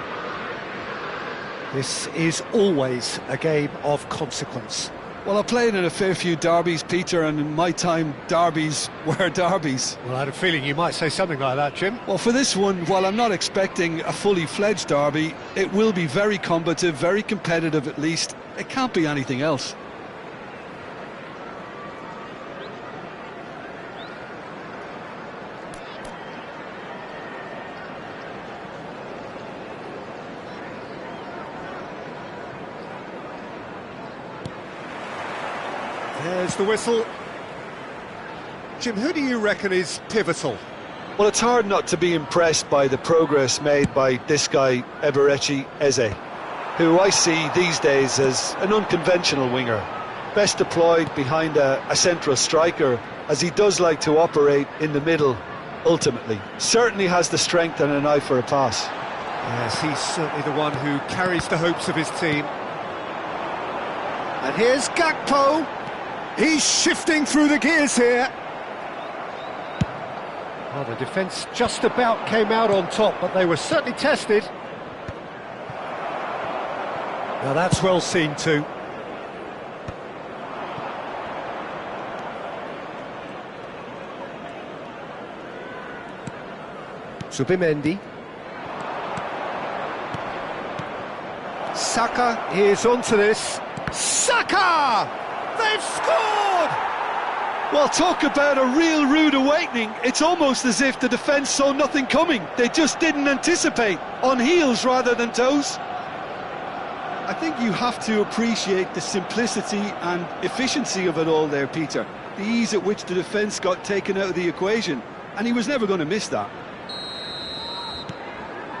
This is always a game of consequence. Well, I played in a fair few derbies, Peter, and in my time, derbies were derbies. Well, I had a feeling you might say something like that, Jim. Well, for this one, while I'm not expecting a fully fledged derby, it will be very combative, very competitive at least. It can't be anything else. There's the whistle. Jim, who do you reckon is pivotal? Well, it's hard not to be impressed by the progress made by this guy, Eberechi Eze, who I see these days as an unconventional winger, best deployed behind a central striker, as he does like to operate in the middle, ultimately. Certainly has the strength and an eye for a pass. Yes, he's certainly the one who carries the hopes of his team. And here's Gakpo. He's shifting through the gears here. Well, the defence just about came out on top, but they were certainly tested. Now that's well seen too. Zubimendi. Saka is onto this. Saka! They've scored! Well, talk about a real rude awakening. It's almost as if the defence saw nothing coming. They just didn't anticipate, on heels rather than toes. I think you have to appreciate the simplicity and efficiency of it all there, Peter. The ease at which the defence got taken out of the equation, and he was never going to miss that.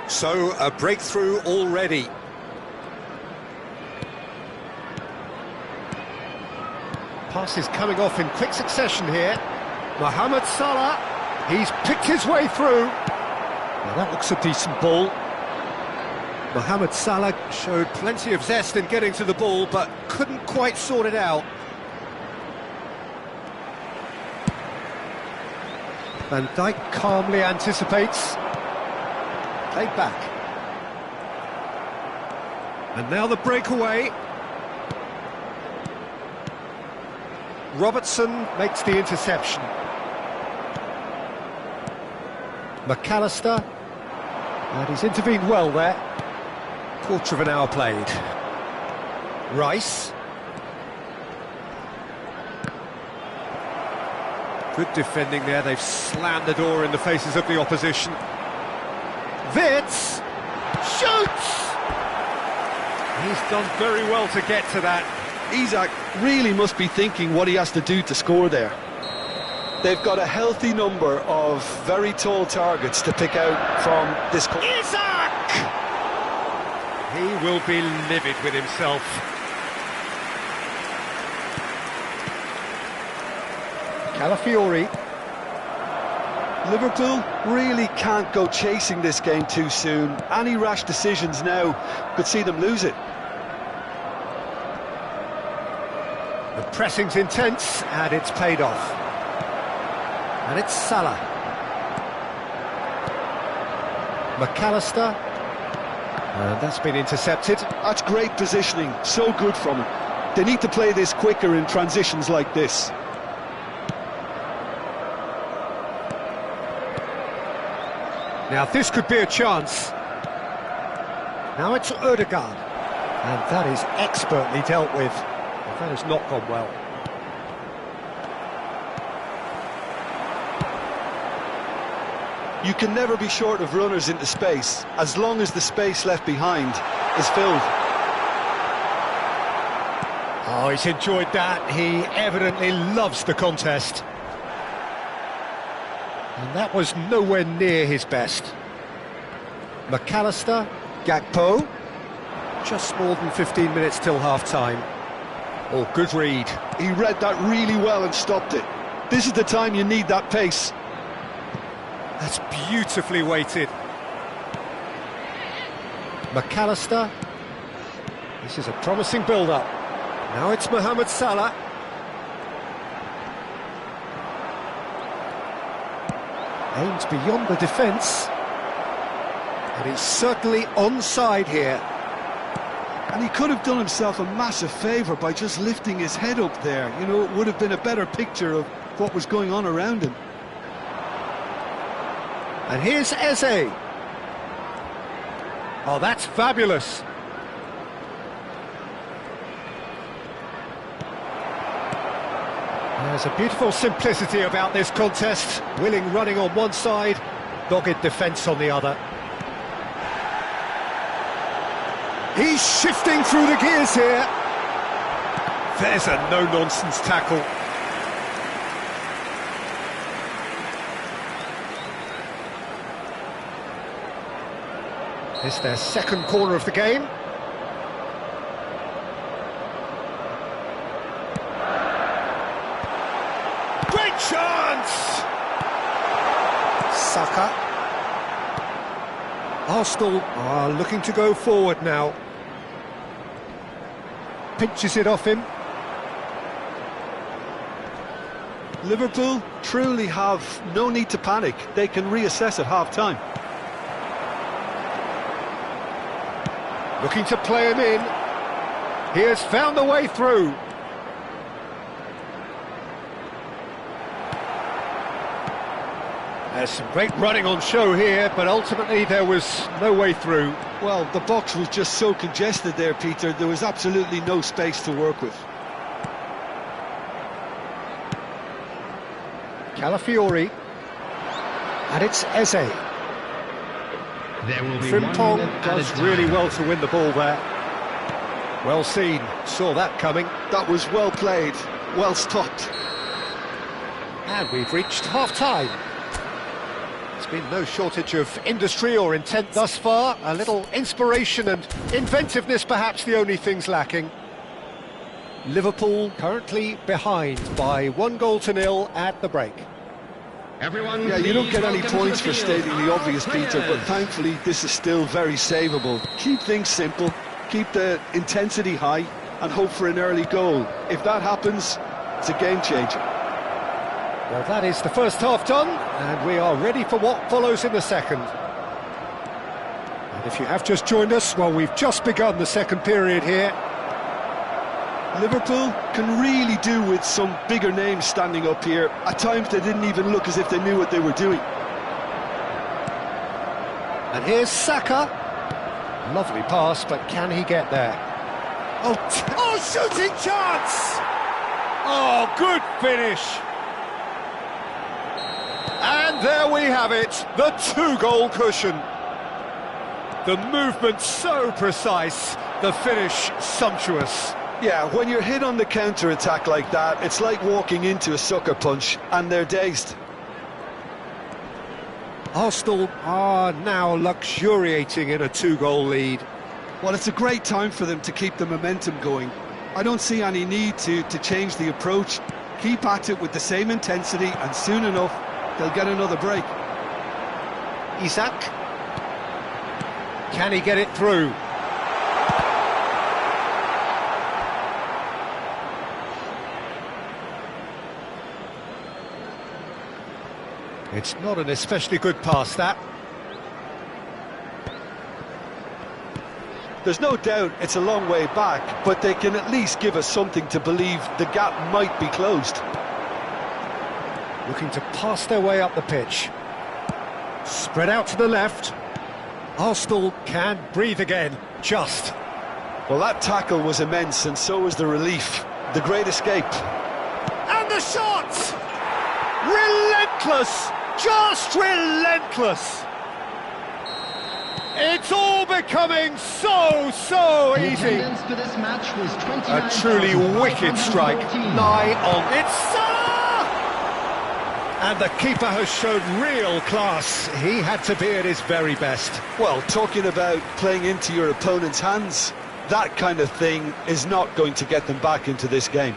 So, a breakthrough already. Passes coming off in quick succession here. Mohamed Salah, he's picked his way through. Now that looks a decent ball. Mohamed Salah showed plenty of zest in getting to the ball, but couldn't quite sort it out. Van Dijk calmly anticipates. Played back. And now the breakaway. Robertson makes the interception. McAllister, and he's intervened well there. Quarter of an hour played. Rice. Good defending there, they've slammed the door in the faces of the opposition. Wirtz shoots! He's done very well to get to that. Isak really must be thinking what he has to do to score there. They've got a healthy number of very tall targets to pick out from this... Isak! He will be livid with himself. Calafiori. Liverpool really can't go chasing this game too soon. Any rash decisions now could see them lose it. The pressing's intense, and it's paid off. And it's Salah. McAllister. And that's been intercepted. That's great positioning, so good from him. They need to play this quicker in transitions like this. Now this could be a chance. Now it's Ødegaard. And that is expertly dealt with. That has not gone well. You can never be short of runners into space, as long as the space left behind is filled. Oh, he's enjoyed that. He evidently loves the contest. And that was nowhere near his best. McAllister, Gakpo. Just more than 15 minutes till half-time. Oh, good read. He read that really well and stopped it. This is the time you need that pace. That's beautifully weighted. McAllister. This is a promising build-up. Now it's Mohamed Salah. Aims beyond the defence. And he's certainly onside here. And he could have done himself a massive favour by just lifting his head up there. You know, it would have been a better picture of what was going on around him. And here's Eze. Oh, that's fabulous. There's a beautiful simplicity about this contest. Willing running on one side, dogged defence on the other. He's shifting through the gears here. There's a no-nonsense tackle. It's their second corner of the game. Great chance! Saka. Arsenal are looking to go forward now. Pinches it off him. Liverpool truly have no need to panic. They can reassess at half-time. Looking to play him in. He has found the way through. There's some great running on show here, but ultimately there was no way through. Well, the box was just so congested there, Peter. There was absolutely no space to work with. Calafiori. And it's Eze. There will be Frimpong 1 minute does added really time. well to win the ball there. Well seen, saw that coming. That was well played, well stopped. And we've reached half-time. There's been no shortage of industry or intent thus far. A little inspiration and inventiveness perhaps the only things lacking. Liverpool currently behind by 1-0 at the break. Everyone, Yeah, you don't please get any welcome to points the for field stating the our obvious, Peter, but players. thankfully this is still very savable. Keep things simple, keep the intensity high, and hope for an early goal. If that happens, it's a game changer. Well, that is the first half done, and we are ready for what follows in the second. And if you have just joined us, well, we've just begun the second period here. Liverpool can really do with some bigger names standing up here. At times they didn't even look as if they knew what they were doing. And here's Saka. Lovely pass, but can he get there? Oh, shooting chance! Oh, good finish! And there we have it, the 2-goal cushion. The movement so precise, the finish sumptuous. Yeah, when you're hit on the counter-attack like that, it's like walking into a sucker punch, and they're dazed. Arsenal are now luxuriating in a 2-goal lead. Well, it's a great time for them to keep the momentum going. I don't see any need to change the approach. Keep at it with the same intensity, and soon enough, they'll get another break. Isak. Can he get it through? It's not an especially good pass, that. There's no doubt it's a long way back, but they can at least give us something to believe the gap might be closed. Looking to pass their way up the pitch. Spread out to the left. Arsenal can breathe again, just. Well, that tackle was immense, and so was the relief. The great escape. And the shot! Relentless! Just relentless! It's all becoming so The easy. attendance for this match was A truly wicked strike, 29,514. nigh on. It's Salah! And the keeper has shown real class. He had to be at his very best. Well, talking about playing into your opponent's hands, that kind of thing is not going to get them back into this game.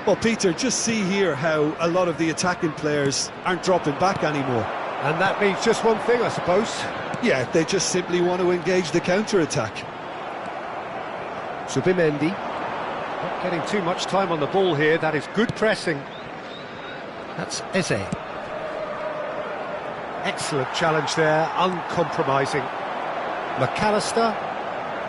Well, Peter, just see here how a lot of the attacking players aren't dropping back anymore. And that means just one thing, I suppose. Yeah, they just simply want to engage the counter-attack. Zubimendi. Not getting too much time on the ball here. That is good pressing. That's Eze. Excellent challenge there, uncompromising. McAllister.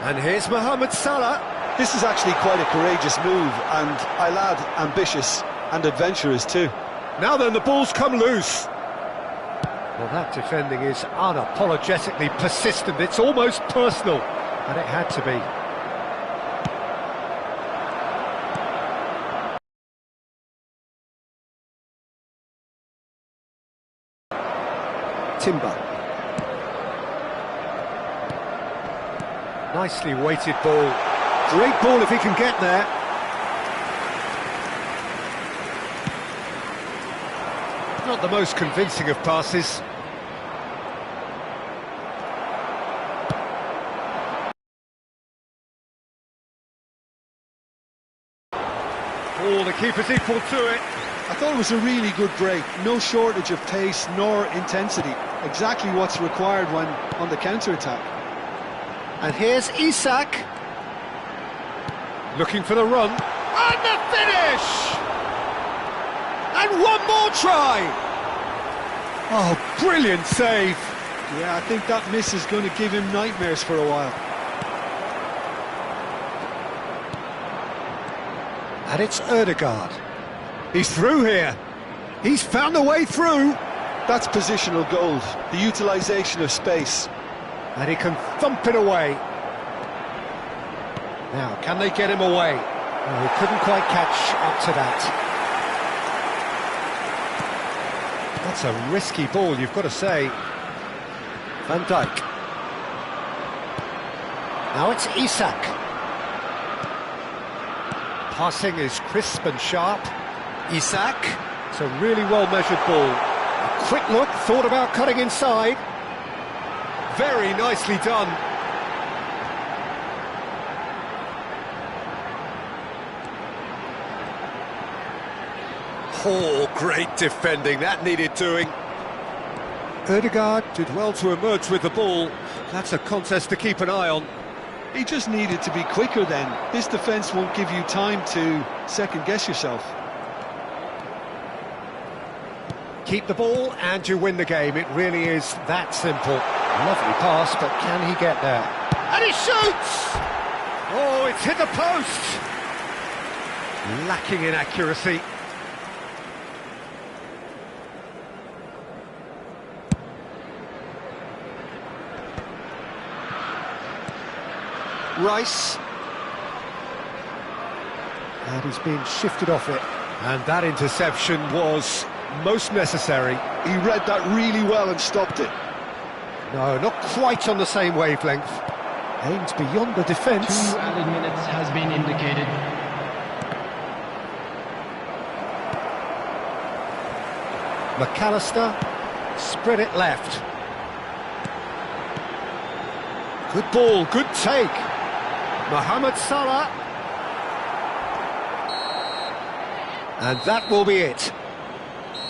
And here's Mohamed Salah. This is actually quite a courageous move, and I'll add ambitious and adventurous too. Now then, the ball's come loose. Well, that defending is unapologetically persistent. It's almost personal, and it had to be. Timber. Nicely weighted ball. Great ball if he can get there. Not the most convincing of passes. Oh, the keeper's equal to it. I thought it was a really good break. No shortage of pace nor intensity. Exactly what's required when on the counter-attack. And here's Isak. Looking for the run. And the finish! And one more try! Oh, brilliant save. Yeah, I think that miss is going to give him nightmares for a while. And it's Ødegaard. He's through here. He's found a way through. That's positional gold, the utilisation of space. And he can thump it away. Now, can they get him away? No, he couldn't quite catch up to that. That's a risky ball, you've got to say. Van Dijk. Now it's Isak. Passing is crisp and sharp. Isak. It's a really well-measured ball. A quick look, thought about cutting inside. Very nicely done. Oh, great defending, that needed doing. Ødegaard did well to emerge with the ball. That's a contest to keep an eye on. He just needed to be quicker then. This defence won't give you time to second-guess yourself. Keep the ball and you win the game. It really is that simple. Lovely pass, but can he get there? And he shoots! Oh, it's hit the post! Lacking in accuracy. Rice. And he's been shifted off it. And that interception was most necessary. He read that really well and stopped it. No, not quite on the same wavelength. Aims beyond the defence. 2 added minutes has been indicated. McAllister, spread it left. Good ball, good take. Mohamed Salah. And that will be it.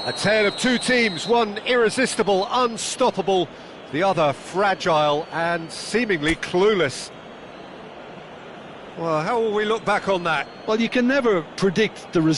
A tale of two teams, one irresistible, unstoppable, the other fragile and seemingly clueless. Well, how will we look back on that? Well, you can never predict the result.